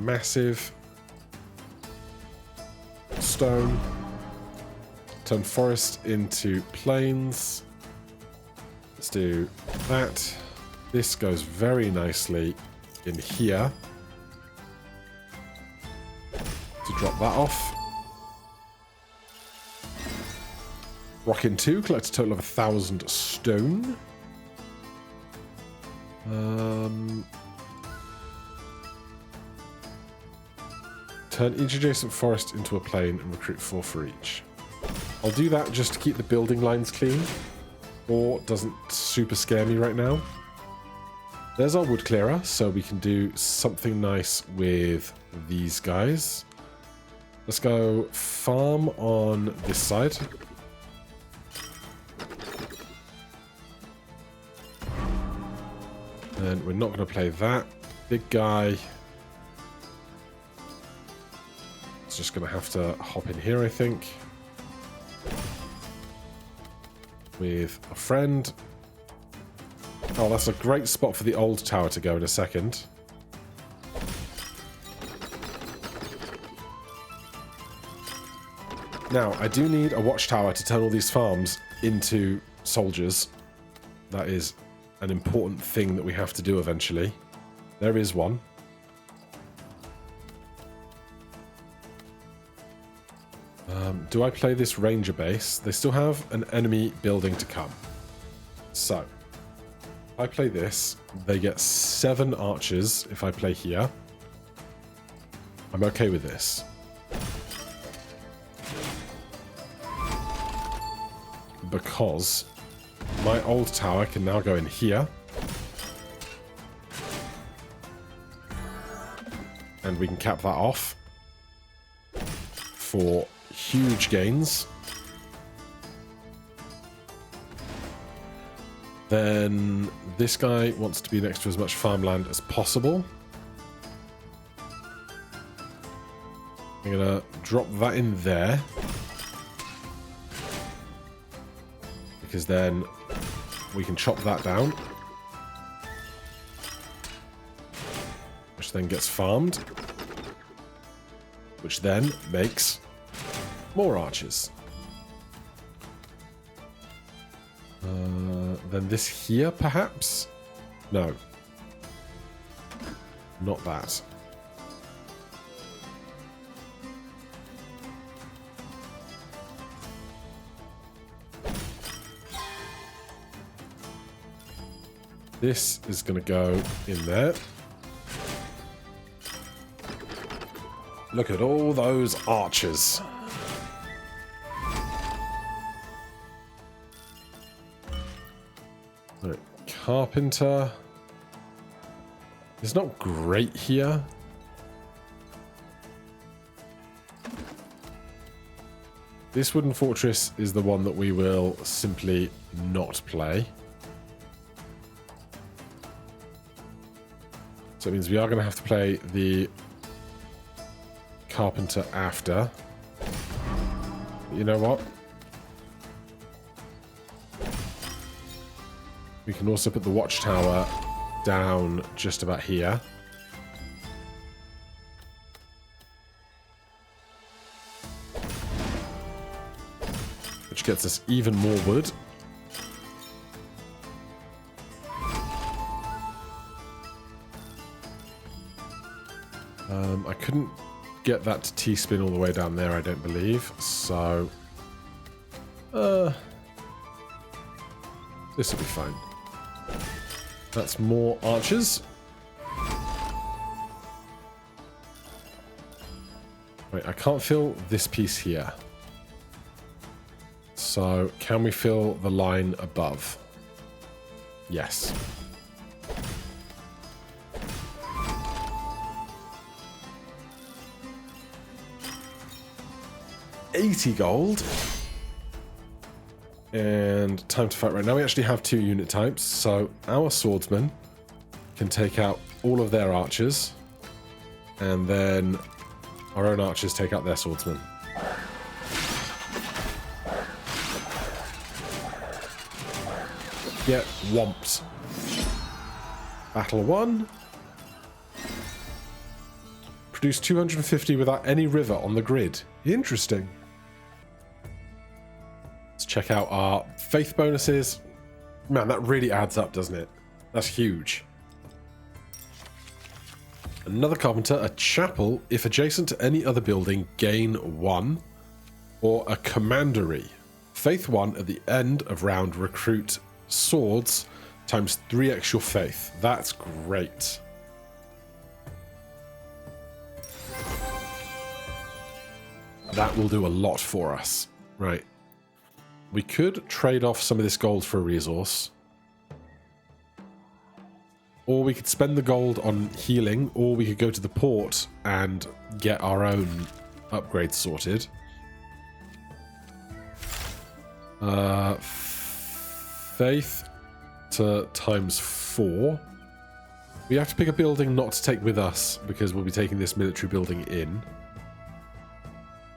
Massive stone. Turn forest into plains. Let's do that. This goes very nicely in here. To drop that off. Rockin' 2, collect a total of 1,000 stone. Turn each adjacent forest into a plain and recruit 4 for each. I'll do that just to keep the building lines clean. Or doesn't super scare me right now. There's our wood clearer, so we can do something nice with these guys. Let's go farm on this side. And we're not going to play that. Big guy. It's just going to have to hop in here, I think. With a friend. Oh, that's a great spot for the old tower to go in a second. Now, I do need a watchtower to turn all these farms into soldiers. That is an important thing that we have to do eventually. There is one. Do I play this ranger base? They still have an enemy building to come. So, if I play this, they get 7 archers if I play here. I'm okay with this. Because my old tower can now go in here. And we can cap that off for huge gains. Then this guy wants to be next to as much farmland as possible. I'm going to drop that in there. Because then we can chop that down. Which then gets farmed. Which then makes more archers. Then this here, perhaps? No. Not that. This is going to go in there. Look at all those archers. Right, carpenter. It's not great here. This wooden fortress is the one that we will simply not play. So it means we are going to have to play the carpenter after. But you know what? We can also put the watchtower down just about here. Which gets us even more wood. I couldn't get that to T-spin all the way down there, I don't believe. So, this will be fine. That's more archers. Wait, I can't fill this piece here. So, can we fill the line above? Yes. $80 gold. And time to fight right now. We actually have 2 unit types, so our swordsmen can take out all of their archers, and then our own archers take out their swordsmen. Get whomped. Battle 1. Produce 250 without any river on the grid. Interesting. Let's check out our faith bonuses. Man, that really adds up, doesn't it? That's huge. Another carpenter, a chapel, if adjacent to any other building, gain 1. Or a commandery. Faith 1 at the end of round, recruit swords times 3x your faith. That's great. That will do a lot for us. Right. We could trade off some of this gold for a resource. Or we could spend the gold on healing, or we could go to the port and get our own upgrades sorted. Faith to times 4. We have to pick a building not to take with us, because we'll be taking this military building in.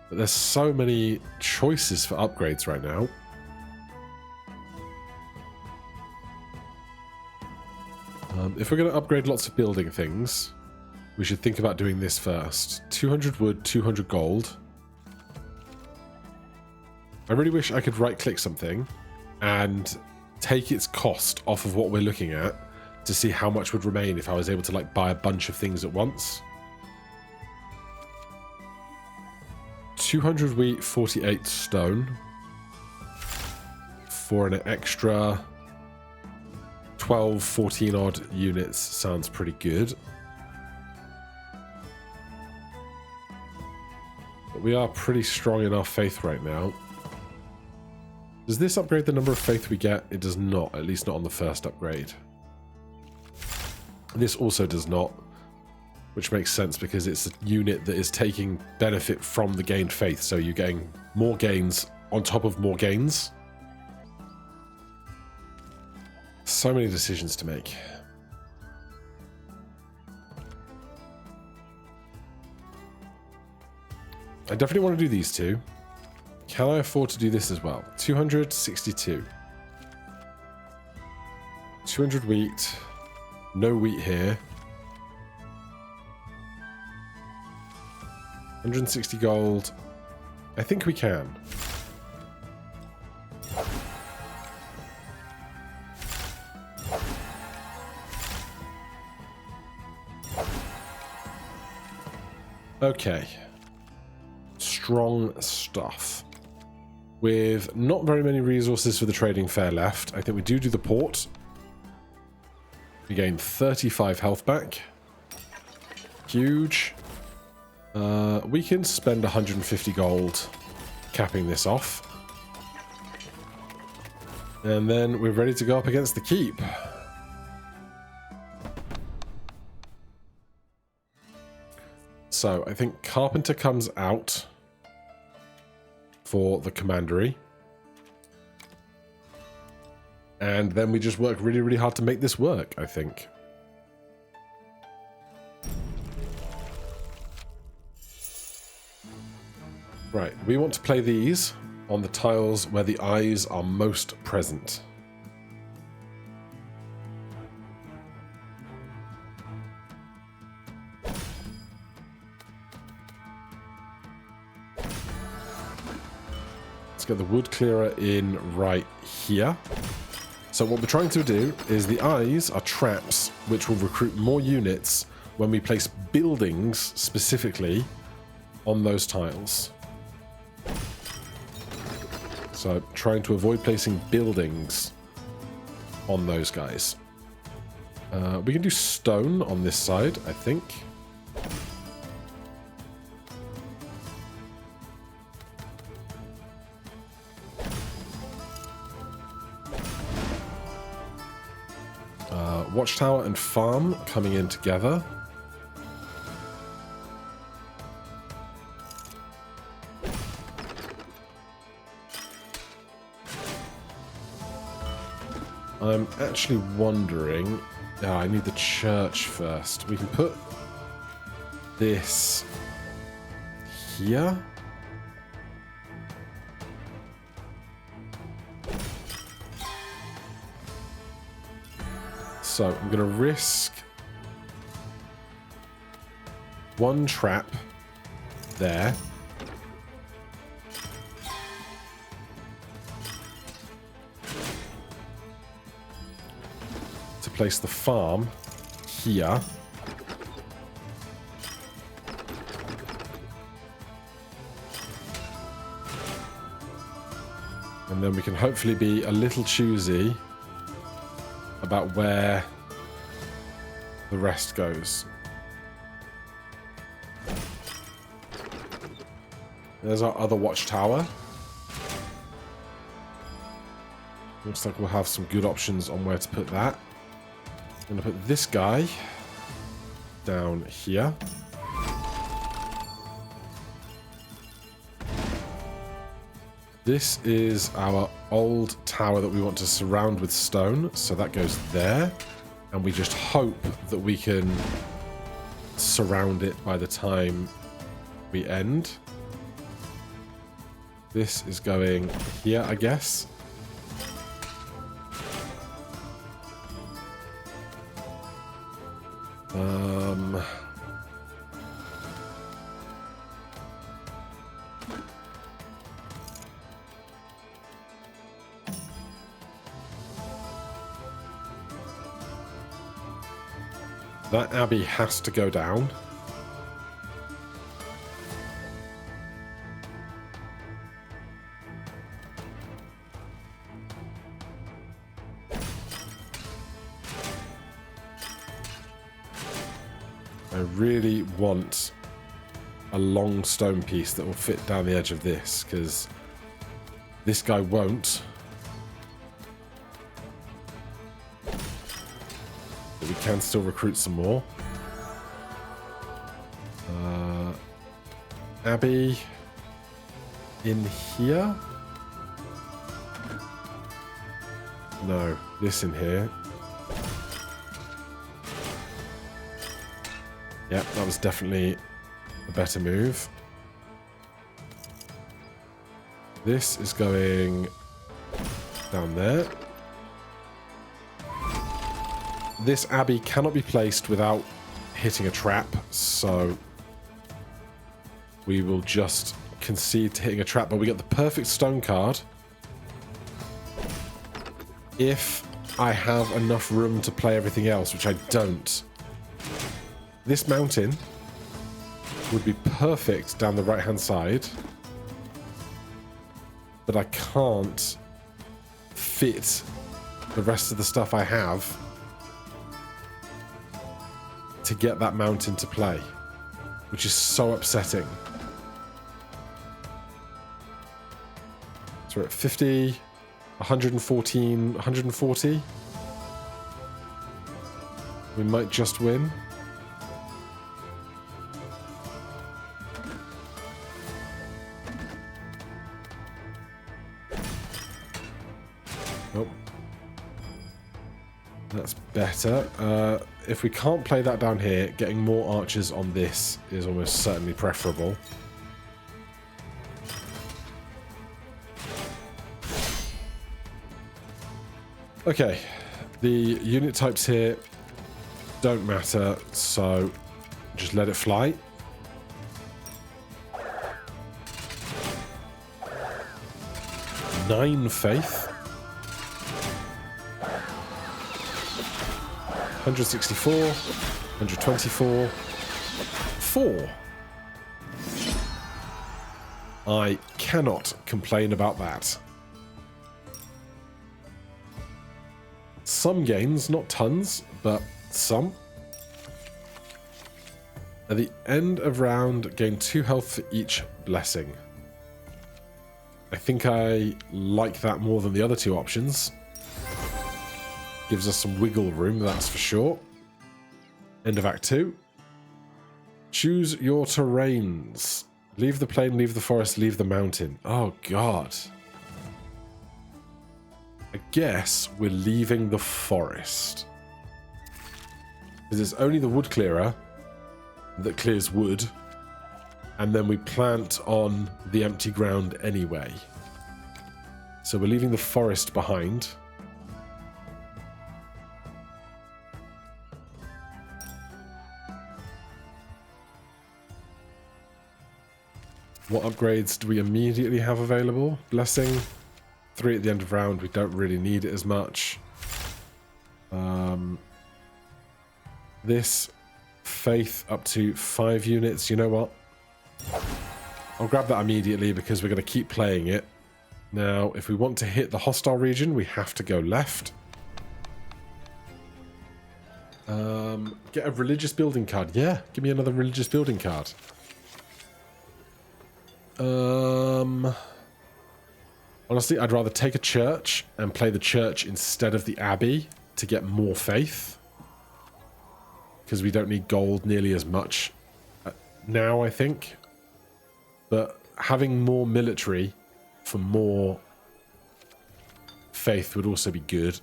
But there's so many choices for upgrades right now. If we're going to upgrade lots of building things, we should think about doing this first. 200 wood, 200 gold. I really wish I could right-click something and take its cost off of what we're looking at to see how much would remain if I was able to like buy a bunch of things at once. 200 wheat, 48 stone for an extra 12, 14 odd units sounds pretty good. But we are pretty strong in our faith right now. Does this upgrade the number of faith we get? It does not, at least not on the first upgrade. This also does not, which makes sense because it's a unit that is taking benefit from the gained faith, so you're getting more gains on top of more gains. So many decisions to make. I definitely want to do these two. Can I afford to do this as well? 262. 200 wheat. No wheat here. 160 gold. I think we can. Okay. Strong stuff. With not very many resources for the trading fair left, I think we do the port. We gain 35 health back. Huge. We can spend 150 gold capping this off. And then we're ready to go up against the keep. So I think Carpenter comes out for the commandery. And then we just work really, really hard to make this work, I think. Right, we want to play these on the tiles where the eyes are most present. Let's get the wood clearer in right here. So what we're trying to do is the eyes are traps which will recruit more units when we place buildings specifically on those tiles. So trying to avoid placing buildings on those guys. We can do stone on this side, I think. Watchtower and farm coming in together. I'm actually wondering... I need the church first. We can put this here. So I'm going to risk one trap there. To place the farm here. And then we can hopefully be a little choosy about where the rest goes. There's our other watchtower. Looks like we'll have some good options on where to put that. I'm going to put this guy down here. This is our old tower that we want to surround with stone, so that goes there. And we just hope that we can surround it by the time we end. This is going here, I guess. That abbey has to go down. I really want a long stone piece that will fit down the edge of this, because this guy won't. can still recruit some more. Abbey in here? No, this in here. Yep, that was definitely a better move. This is going down there. This abbey cannot be placed without hitting a trap, so we will just concede to hitting a trap, but we get the perfect stone card if I have enough room to play everything else, which I don't. This mountain would be perfect down the right-hand side, but I can't fit the rest of the stuff I have to get that mountain to play, which is so upsetting. So we're at 50, 114, 140. We might just win. Oh. That's better. If we can't play that down here, getting more archers on this is almost certainly preferable. Okay, the unit types here don't matter, so just let it fly. Nine faith. 164, 124, 4. I cannot complain about that. Some gains, not tons, but some. At the end of round, gain 2 health for each blessing. I think I like that more than the other 2 options. Gives us some wiggle room, that's for sure. End of Act 2. Choose your terrains. Leave the plain, leave the forest, leave the mountain. Oh, God. I guess we're leaving the forest. Because it's only the wood clearer that clears wood. And then we plant on the empty ground anyway. So we're leaving the forest behind. What upgrades do we immediately have available? Blessing. 3 at the end of round. We don't really need it as much. This faith up to 5 units. You know what? I'll grab that immediately because we're going to keep playing it. Now, if we want to hit the hostile region, we have to go left. Get a religious building card. Yeah, give me another religious building card. Honestly, I'd rather take a church and play the church instead of the abbey to get more faith. Because we don't need gold nearly as much now, I think. But having more military for more faith would also be good.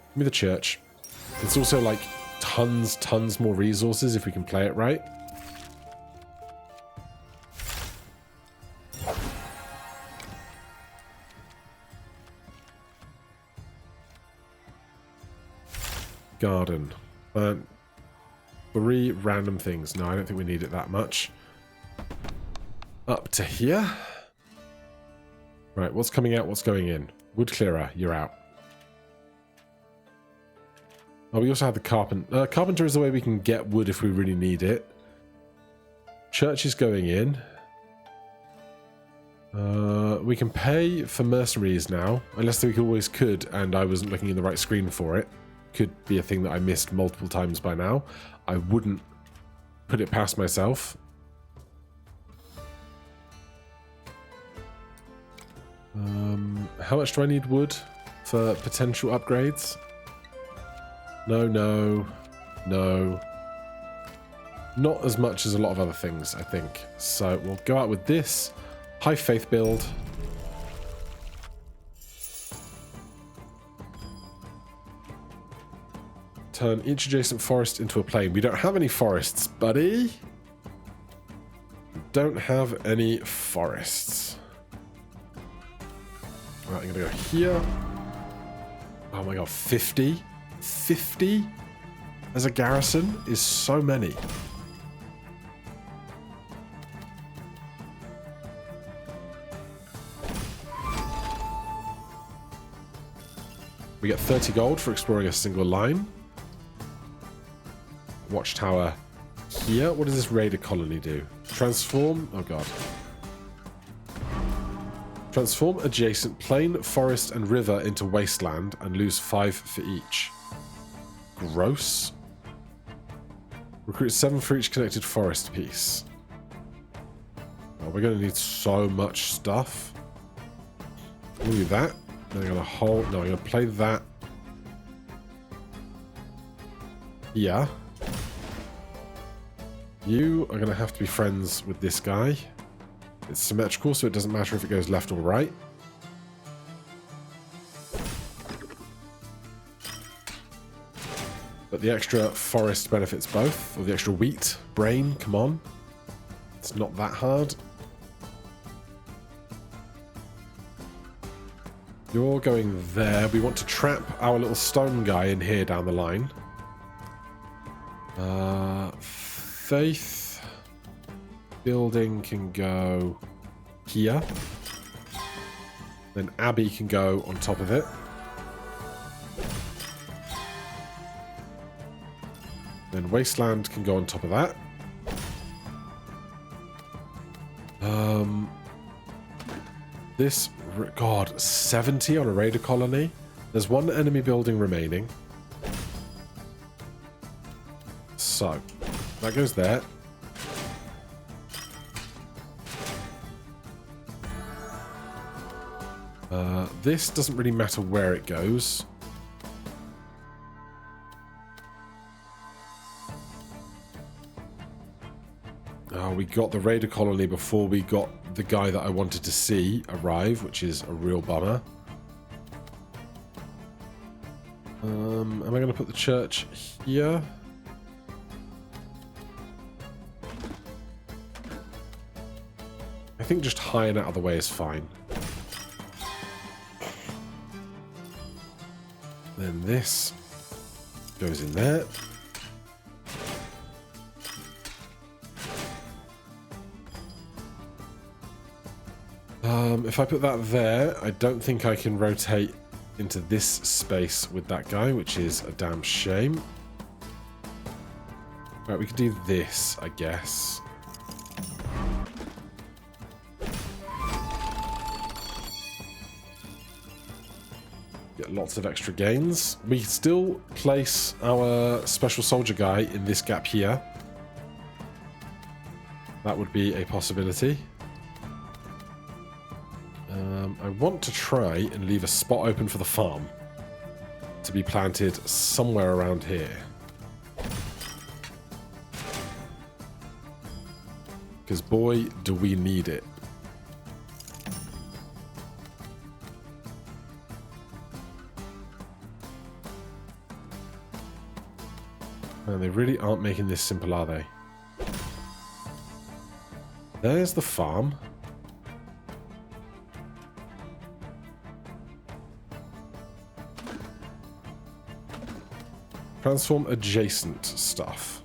Give me the church. It's also like tons more resources if we can play it right. Garden. 3 random things. No, I don't think we need it that much. Up to here. Right, what's coming out? What's going in? Wood clearer, you're out. Oh, we also have the carpenter. Carpenter is the way we can get wood if we really need it. Church is going in. We can pay for mercenaries now, unless we always could, and I wasn't looking in the right screen for it. Could be a thing that I missed multiple times by now. I wouldn't put it past myself. How much do I need wood for potential upgrades? No, no, no. Not as much as a lot of other things, I think. So we'll go out with this high faith build. Turn each adjacent forest into a plain. We don't have any forests, buddy. We don't have any forests. Right, I'm going to go here. Oh my god, 50? 50 as a garrison is so many. We get 30 gold for exploring a single line. Watchtower here. What does this raider colony do? Transform. Oh god. Transform adjacent plain, forest, and river into wasteland and lose 5 for each. Gross. Recruit 7 for each connected forest piece. Oh, we're going to need so much stuff. We'll do that. Then I'm going to hold. No, I'm going to play that. Yeah. You are going to have to be friends with this guy. It's symmetrical, so it doesn't matter if it goes left or right. But the extra forest benefits both. Or the extra wheat. Brain, come on. It's not that hard. You're going there. We want to trap our little stone guy in here down the line. Faith building can go here. Then Abbey can go on top of it. Then Wasteland can go on top of that. This, god, 70 on a raider colony. There's one enemy building remaining. So, that goes there. This doesn't really matter where it goes. We got the raider colony before we got the guy that I wanted to see arrive, which is a real bummer. Am I going to put the church here? I think just high and out of the way is fine. Then this goes in there. If I put that there, I don't think I can rotate into this space with that guy, which is a damn shame. Right, we could do this, I guess. Get lots of extra gains. We still place our special soldier guy in this gap here. That would be a possibility. I want to try and leave a spot open for the farm to be planted somewhere around here. Because boy, do we need it. And they really aren't making this simple, are they? There's the farm. Transform adjacent stuff.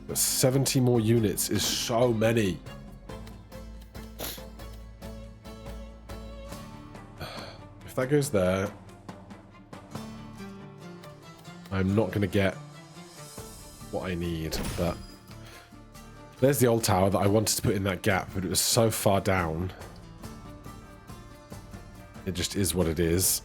But 70 more units is so many. If that goes there, I'm not going to get what I need, but there's the old tower that I wanted to put in that gap, but it was so far down. It just is what it is.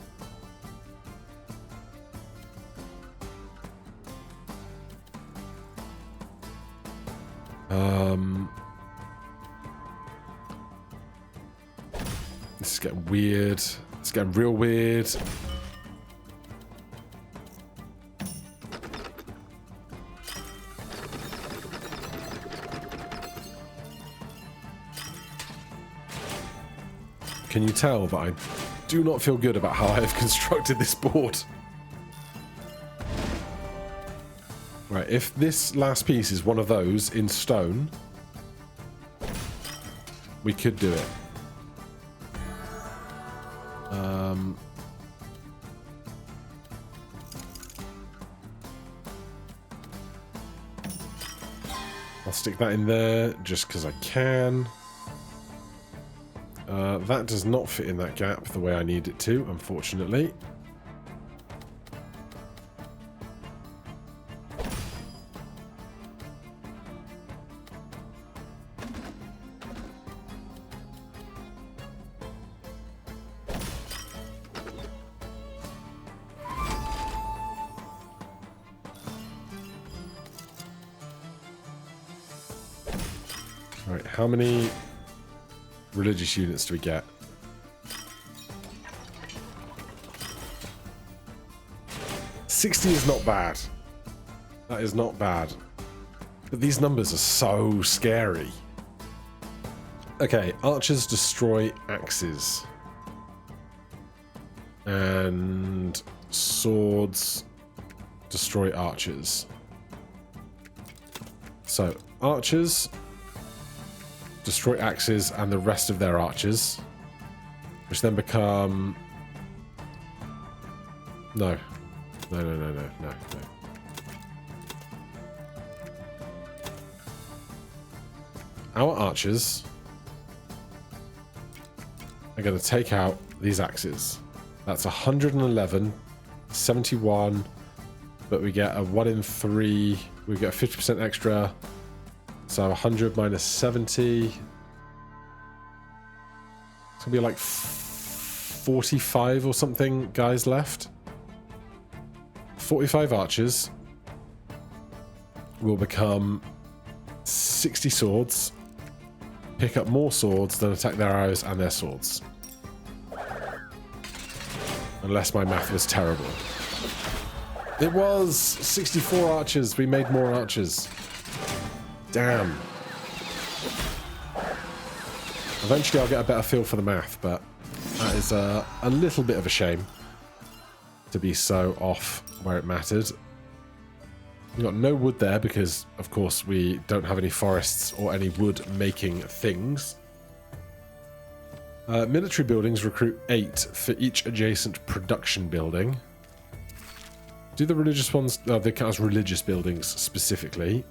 This is getting weird. It's getting real weird. Can you tell that I do not feel good about how I have constructed this board? Right, if this last piece is one of those in stone, we could do it. I'll stick that in there just because I can. That does not fit in that gap the way I need it to, unfortunately. Alright, how many religious units do we get? $60 is not bad. That is not bad. But these numbers are so scary. Okay, archers destroy axes. And swords destroy archers. So, archers destroy axes and the rest of their archers, which then become... No. No. Our archers are going to take out these axes. That's 111, 71, but we get a 1 in 3, we get a 50% extra, so 100 minus 70. It's going to be like 45 or something guys left. 45 archers will become 60 swords, pick up more swords, then attack their arrows and their swords. Unless my math was terrible. It was 64 archers. We made more archers. Damn. Eventually I'll get a better feel for the math, but that is a little bit of a shame to be so off where it mattered. We've got no wood there because, of course, we don't have any forests or any wood-making things. Military buildings recruit 8 for each adjacent production building. Do the religious ones... Oh, they count as religious buildings specifically.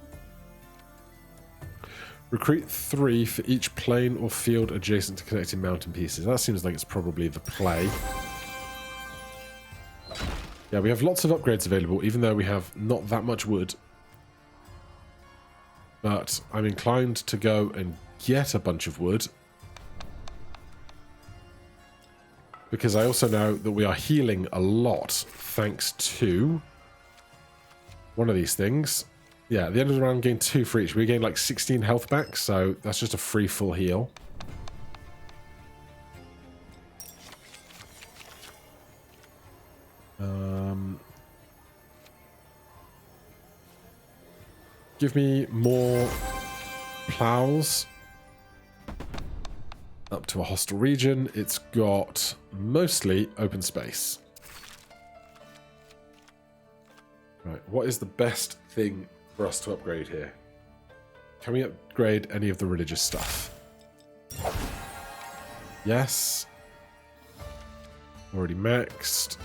Recruit 3 for each plain or field adjacent to connecting mountain pieces. That seems like it's probably the play. Yeah, we have lots of upgrades available, even though we have not that much wood. But I'm inclined to go and get a bunch of wood. Because I also know that we are healing a lot, thanks to one of these things. Yeah, at the end of the round, gain 2 for each. We gain like 16 health back, so that's just a free full heal. Give me more plows. Up to a hostile region. It's got mostly open space. Right, what is the best thing for us to upgrade here? Can we upgrade any of the religious stuff? Yes. Already maxed.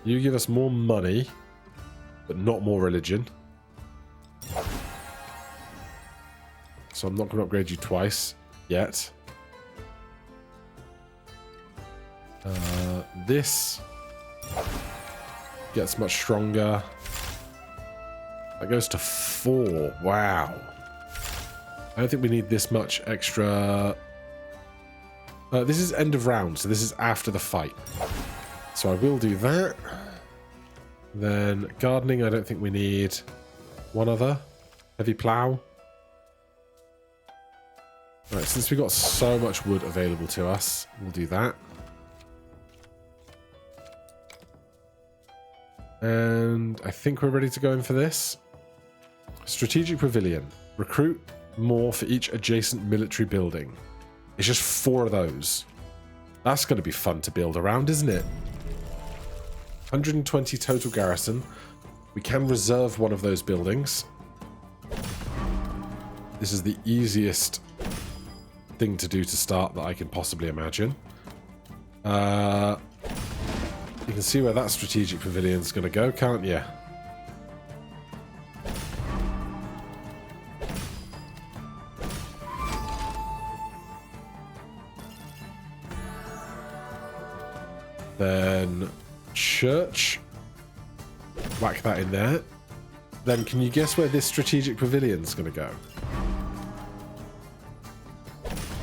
You give us more money, but not more religion. So I'm not going to upgrade you twice yet. This gets much stronger. That goes to 4. Wow. I don't think we need this much extra. This is end of round, so this is after the fight. So I will do that. Then gardening, I don't think we need. One other. Heavy plow. Right, since we've got so much wood available to us, we'll do that. And I think we're ready to go in for this. Strategic Pavilion. Recruit more for each adjacent military building. It's just 4 of those. That's going to be fun to build around, isn't it? 120 total garrison. We can reserve one of those buildings. This is the easiest thing to do to start that I can possibly imagine. You can see where that strategic pavilion is going to go, can't you? Then church. Whack that in there. Then can you guess where this strategic pavilion is going to go?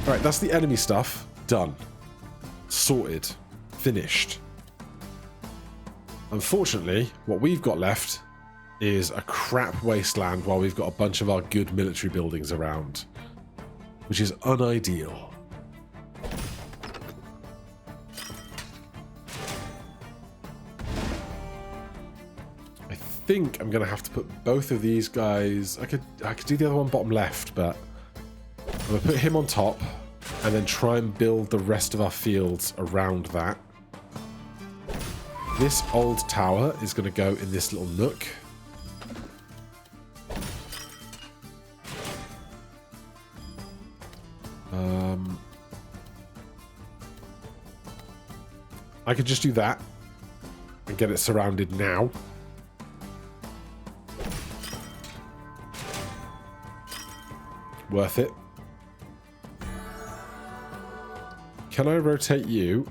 Alright, that's the enemy stuff. Done. Sorted. Finished. Unfortunately, what we've got left is a crap wasteland while we've got a bunch of our good military buildings around, which is unideal. I think I'm going to have to put both of these guys... I could do the other one bottom left, but I'm going to put him on top and then try and build the rest of our fields around that. This old tower is going to go in this little nook. I could just do that and get it surrounded now. Worth it. Can I rotate you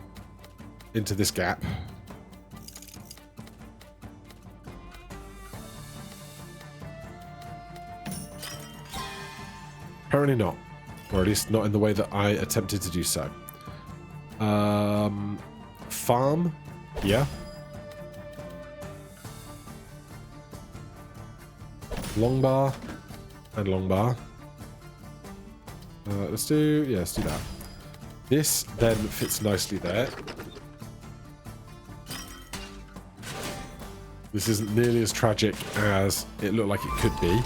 into this gap? Apparently not. Or at least not in the way that I attempted to do so. Farm? Yeah. Long bar and long bar. Let's do that. This then fits nicely there. This isn't nearly as tragic as it looked like it could be.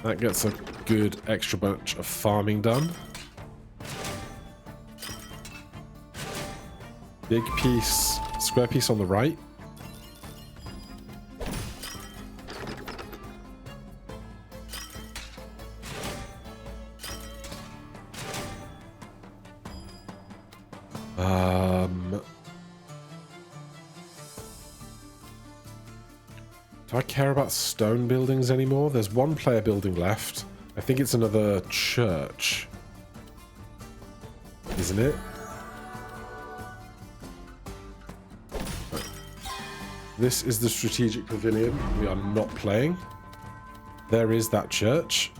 That gets a good extra bunch of farming done. Big piece, square piece on the right. Do I care about stone buildings anymore? There's one player building left. I think it's another church. Isn't it? This is the strategic pavilion we are not playing. There is that church.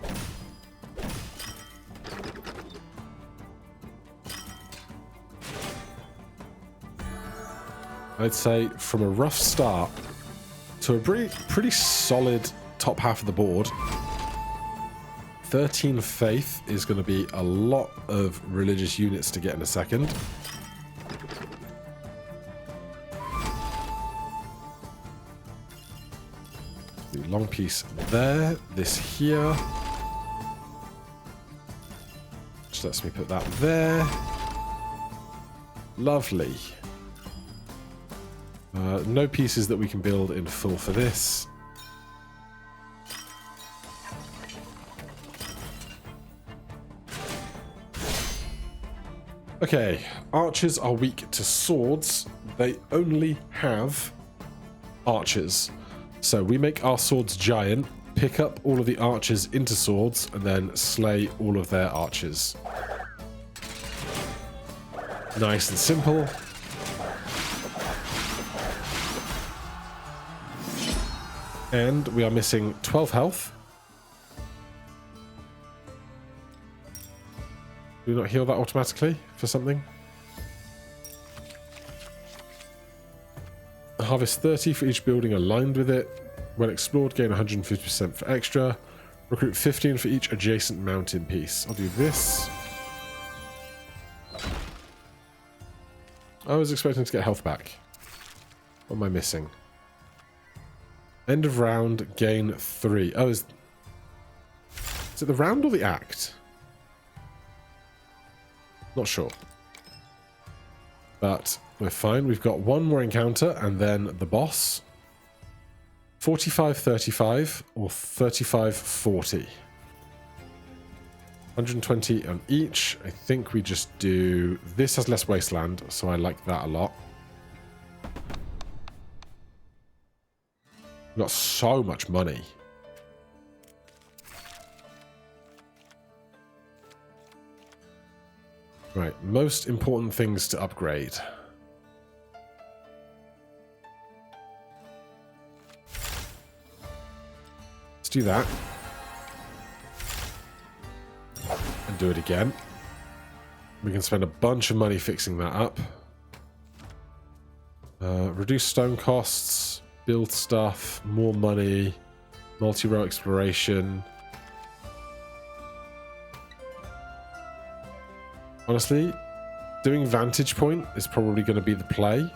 I'd say from a rough start to a pretty solid top half of the board, 13 faith is going to be a lot of religious units to get in a second. The long piece there, this here. Just lets me put that there. Lovely. No pieces that we can build in full for this. Okay, archers are weak to swords. They only have archers. So we make our swords giant, pick up all of the archers into swords, and then slay all of their archers. Nice and simple. And we are missing 12 health. Do we not heal that automatically for something? Harvest 30 for each building aligned with it. When explored, gain 150% for extra. Recruit 15 for each adjacent mountain piece. I'll do this. I was expecting to get health back. What am I missing? End of round, gain 3. Oh, Is it the round or the act? Not sure. But we're fine. We've got one more encounter and then the boss. 45-35 or 35-40. 120 on each. I think we just do... This has less wasteland, so I like that a lot. We've got so much money. Right, most important things to upgrade. Let's do that. And do it again. We can spend a bunch of money fixing that up. Reduce stone costs, build stuff, more money, multi-row exploration. Honestly, doing Vantage Point is probably going to be the play,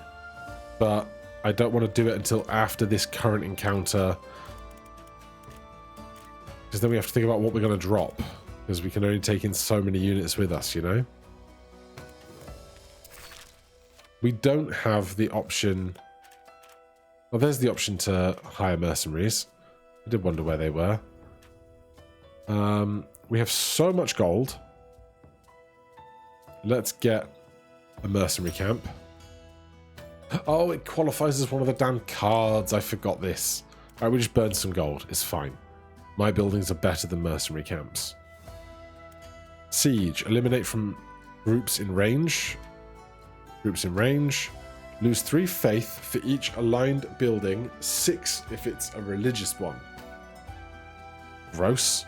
but I don't want to do it until after this current encounter, because then we have to think about what we're going to drop, because we can only take in so many units with us, you know? We don't have the option... Well, there's the option to hire mercenaries. I did wonder where they were. We have so much gold. Let's get a mercenary camp. Oh, it qualifies as one of the damn cards. I forgot this. Alright, we just burned some gold. It's fine. My buildings are better than mercenary camps. Siege. Eliminate from groups in range. Groups in range. Lose 3 faith for each aligned building. 6 if it's a religious one. Gross.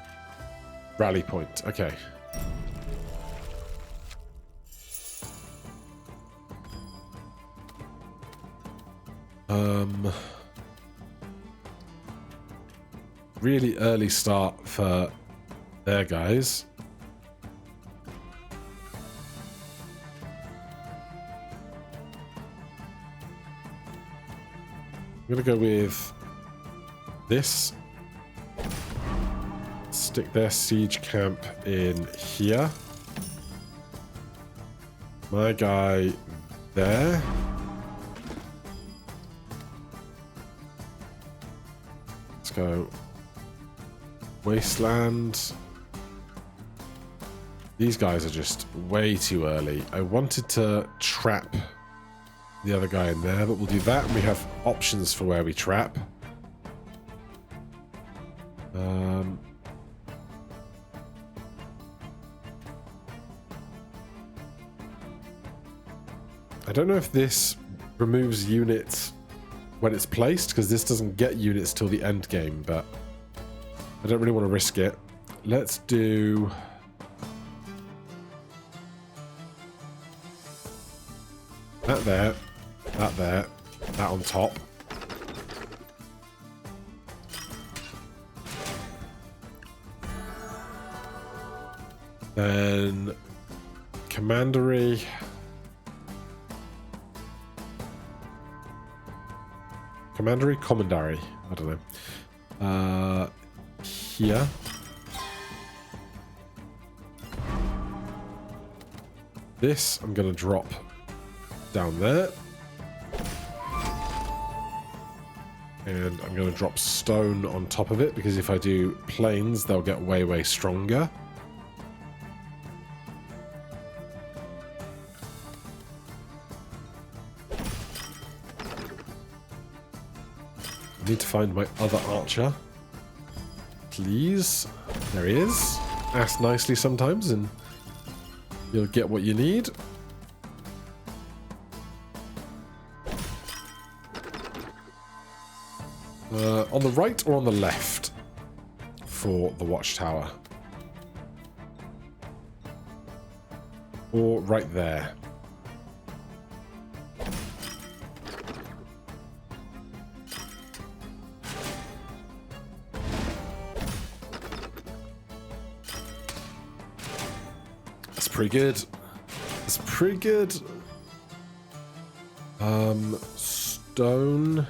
Rally point. Okay. Really early start for their guys. I'm gonna go with this. Stick their siege camp in here. My guy there. Let's go Wasteland. These guys are just way too early. I wanted to trap the other guy in there, but we'll do that. And we have options for where we trap. I don't know if this removes units when it's placed, because this doesn't get units till the end game, but I don't really want to risk it. Let's do... that there, that on top. Then commandery. Commandery? I don't know. Here. This I'm going to drop down there. And I'm going to drop stone on top of it, because if I do plains, they'll get way, way stronger. I need to find my other archer. Please. There he is. Ask nicely sometimes and you'll get what you need. On the right or on the left for the Watchtower? Or right there? That's pretty good. That's pretty good. Stone...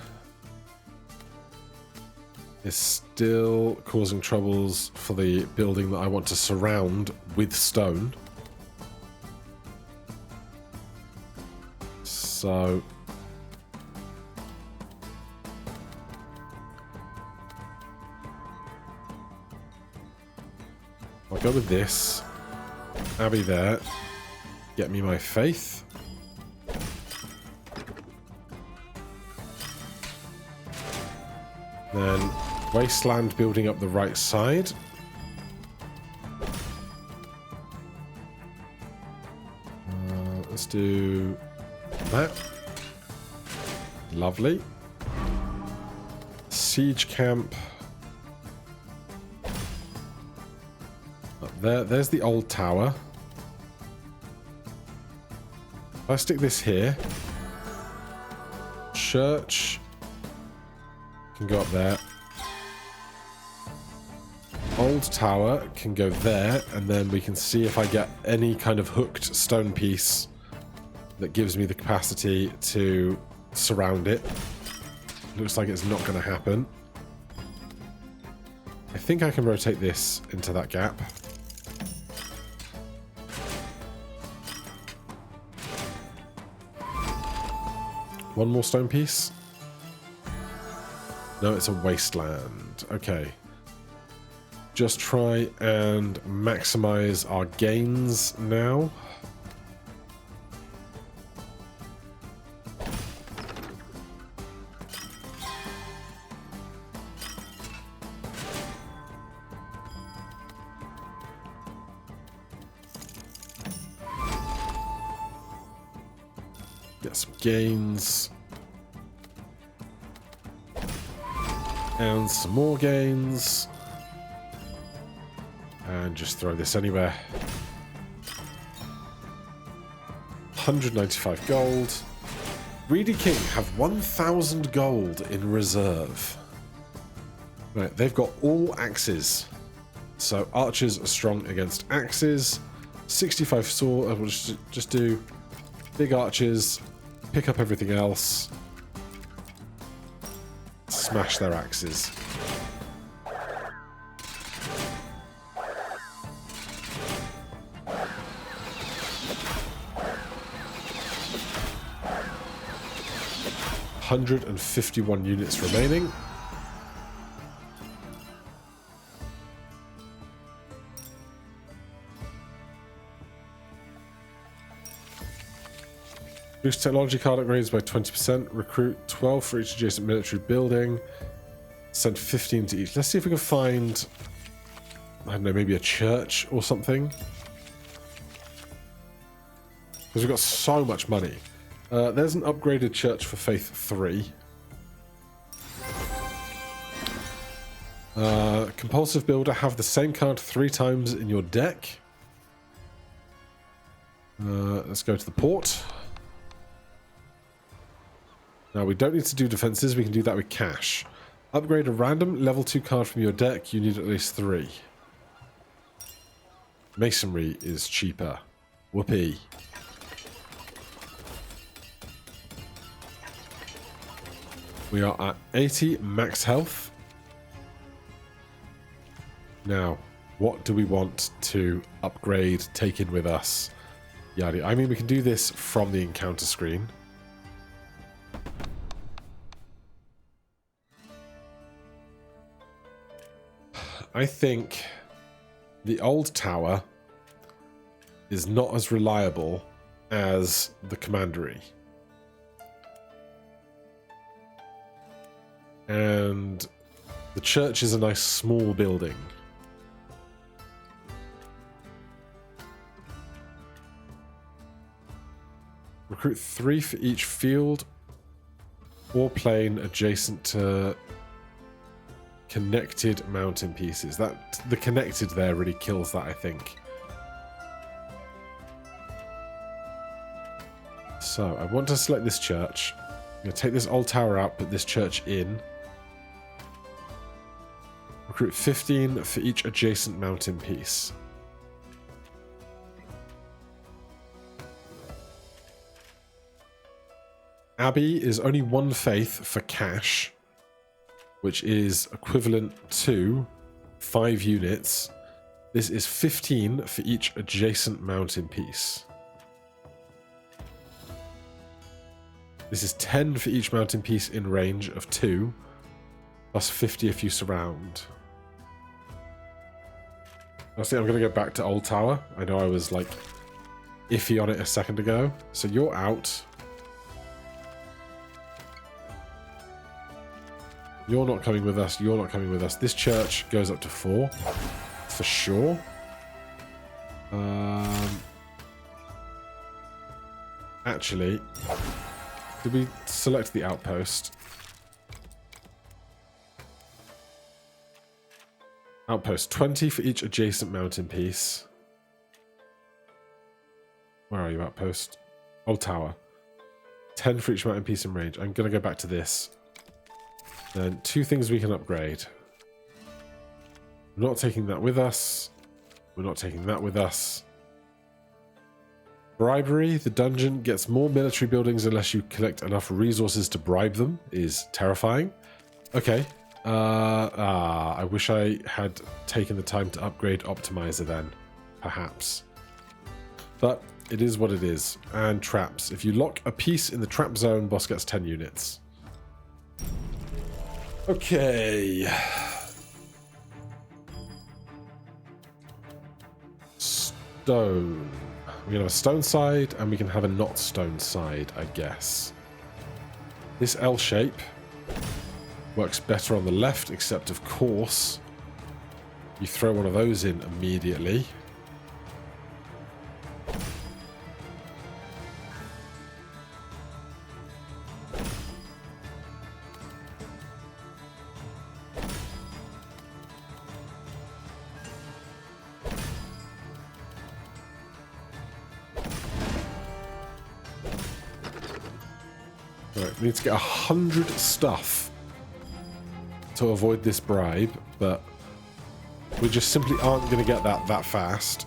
is still causing troubles for the building that I want to surround with stone. So I'll go with this. Abbey there. Get me my faith. Then wasteland building up the right side. Let's do that. Lovely. Siege camp. Up there. There's the old tower. If I stick this here. Church. Can go up there. Old tower can go there, and then we can see if I get any kind of hooked stone piece that gives me the capacity to surround it. Looks like it's not going to happen. I think I can rotate this into that gap. One more stone piece. No, it's a wasteland. Okay. Just try and maximize our gains now. Get some gains. And some more gains. And just throw this anywhere. 195 gold. Greedy King have 1,000 gold in reserve. Right, they've got all axes. So archers are strong against axes. 65 sword. We'll just do big archers. Pick up everything else. Smash their axes. $151 units remaining. Boost technology card upgrades by 20%. Recruit 12 for each adjacent military building. Send 15 to each. Let's see if we can find, I don't know, maybe a church or something. Because we've got so much money. There's an upgraded church for Faith 3. Compulsive Builder, have the same card 3 times in your deck. Let's go to the port. Now, we don't need to do defenses. We can do that with cash. Upgrade a random level 2 card from your deck. You need at least 3. Masonry is cheaper. Whoopee. We are at 80 max health. Now, what do we want to upgrade, take in with us? Yada. I mean, we can do this from the encounter screen. I think the old tower is not as reliable as the commandery. And the church is a nice small building. Recruit 3 for each field or plain adjacent to connected mountain pieces. That the connected there really kills that, I think. So I want to select this church. I'm going to take this old tower out, put this church in. Recruit 15 for each adjacent mountain piece. Abbey is only 1 faith for cash. which is equivalent to 5 units. This is 15 for each adjacent mountain piece. This is 10 for each mountain piece in range of 2, plus 50 if you surround. Honestly, I'm going to go back to Old Tower. I know I was like iffy on it a second ago. So you're out. You're not coming with us. You're not coming with us. This church goes up to 4 for sure. Actually, did we select the outpost? Outpost 20 for each adjacent mountain piece. Where are you, outpost? Old Tower. 10 for each mountain piece in range. I'm going to go back to this. Then 2 things we can upgrade. We're not taking that with us. We're not taking that with us. Bribery. The dungeon gets more military buildings unless you collect enough resources to bribe them. Is terrifying. Okay. I wish I had taken the time to upgrade Optimizer then. Perhaps. But it is what it is. And traps. If you lock a piece in the trap zone, boss gets 10 units. Okay. Stone. We can have a stone side and we can have a not stone side, I guess. This L shape works better on the left, except of course you throw one of those in immediately. Right, we need to get 100 stuff to avoid this bribe, but we just simply aren't going to get that fast.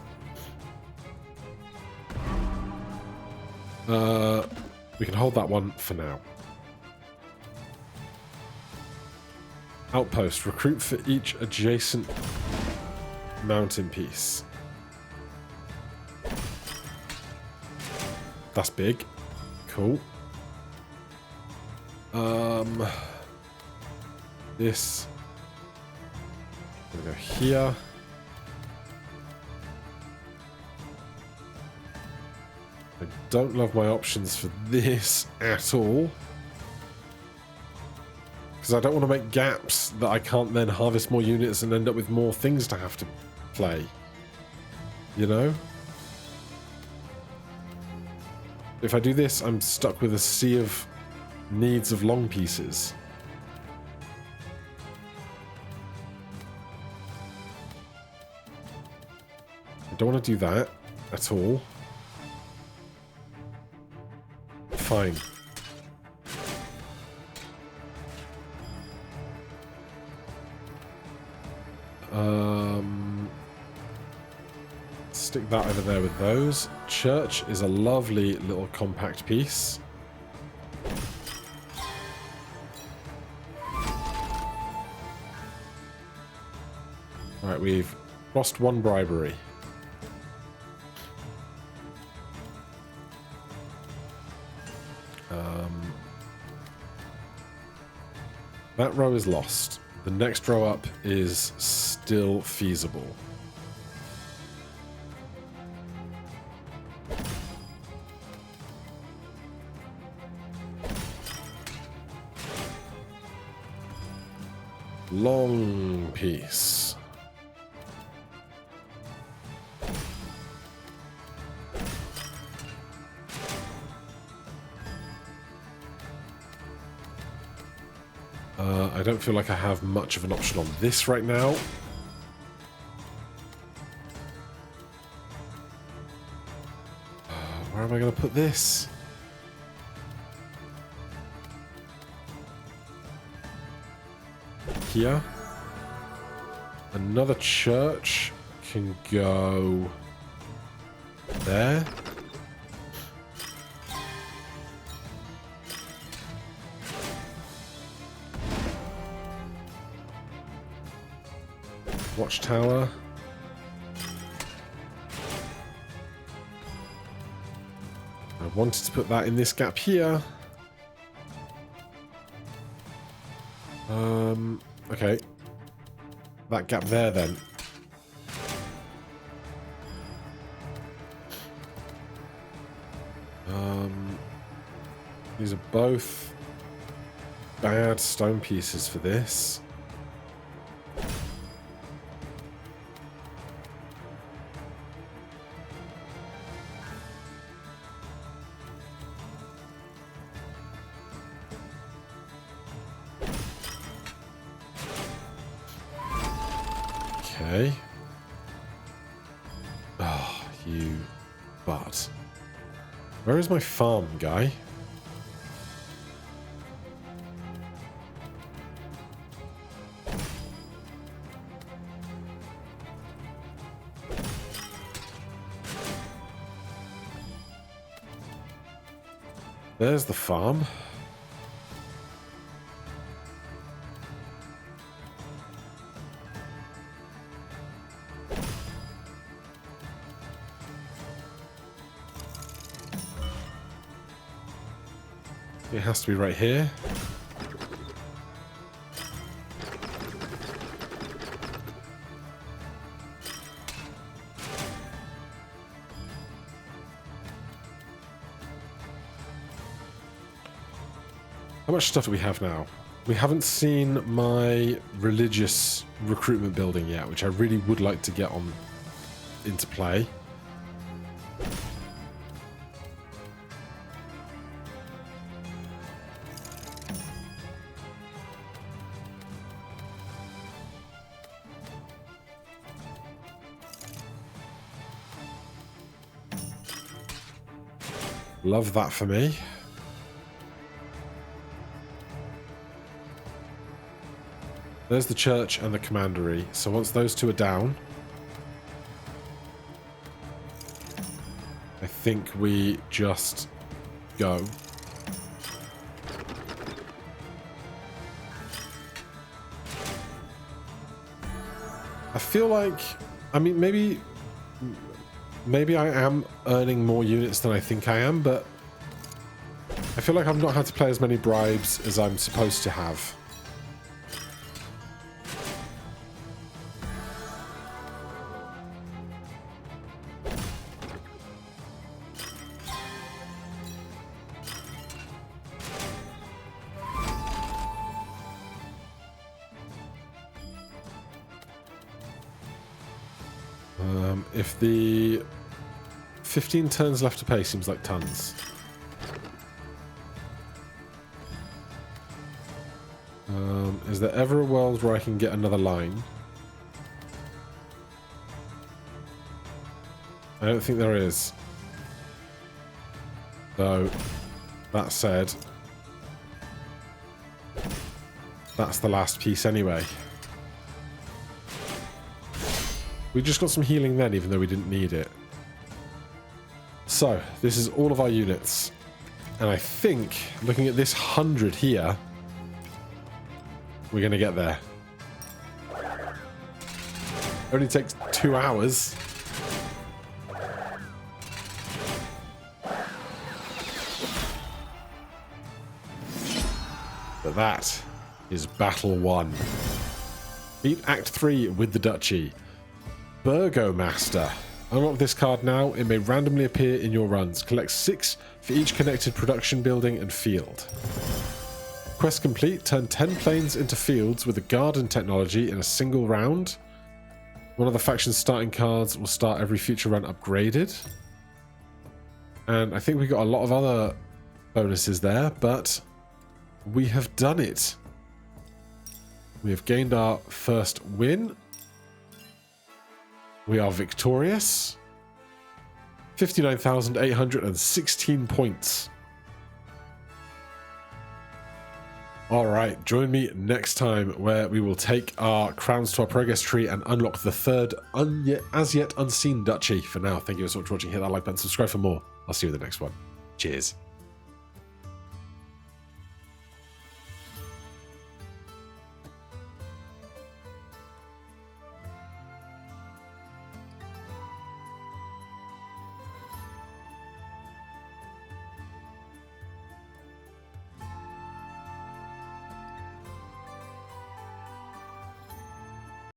We can hold that one for now. Outpost. Recruit for each adjacent mountain piece. That's big. Cool. This. I'm gonna go here. I don't love my options for this at all. Because I don't want to make gaps that I can't then harvest more units and end up with more things to have to play. You know? If I do this, I'm stuck with a sea of needs of long pieces. I don't want to do that at all. Fine. Stick that over there with those. Church is a lovely little compact piece. Alright, we've lost 1 bribery. That row is lost. The next row up is still feasible. Long piece. I don't feel like I have much of an option on this right now. Where am I going to put this? Here. Another church can go there. Watchtower. I wanted to put that in this gap here. Okay. That gap there then. These are both bad stone pieces for this. Okay. Oh, you butt. Where is my farm, guy? There's the farm. It has to be right here. How much stuff do we have now? We haven't seen my religious recruitment building yet, which I really would like to get on into play. Love that for me. There's the church and the commandery. So once those two are down, I think we just go. I feel like, I mean, maybe I am earning more units than I think I am, but I feel like I've not had to play as many bribes as I'm supposed to have. If the 15 turns left to pay seems like tons. Is there ever a world where I can get another line? I don't think there is. So, that said, that's the last piece anyway. We just got some healing then, even though we didn't need it. So, this is all of our units. And I think, looking at this 100 here, we're going to get there. Only takes 2 hours. But that is battle 1. Beat Act 3 with the Duchy. Burgomaster. Unlock this card now. It may randomly appear in your runs. Collect 6 for each connected production building and field. Quest complete. Turn 10 planes into fields with a garden technology in a single round. One of the faction's starting cards will start every future run upgraded. And I think we got a lot of other bonuses there, but we have done it. We have gained our first win. We are victorious. 59,816 points. Alright, join me next time where we will take our crowns to our progress tree and unlock the third as yet unseen duchy. For now, thank you so much for watching. Hit that like button, subscribe for more. I'll see you in the next one. Cheers.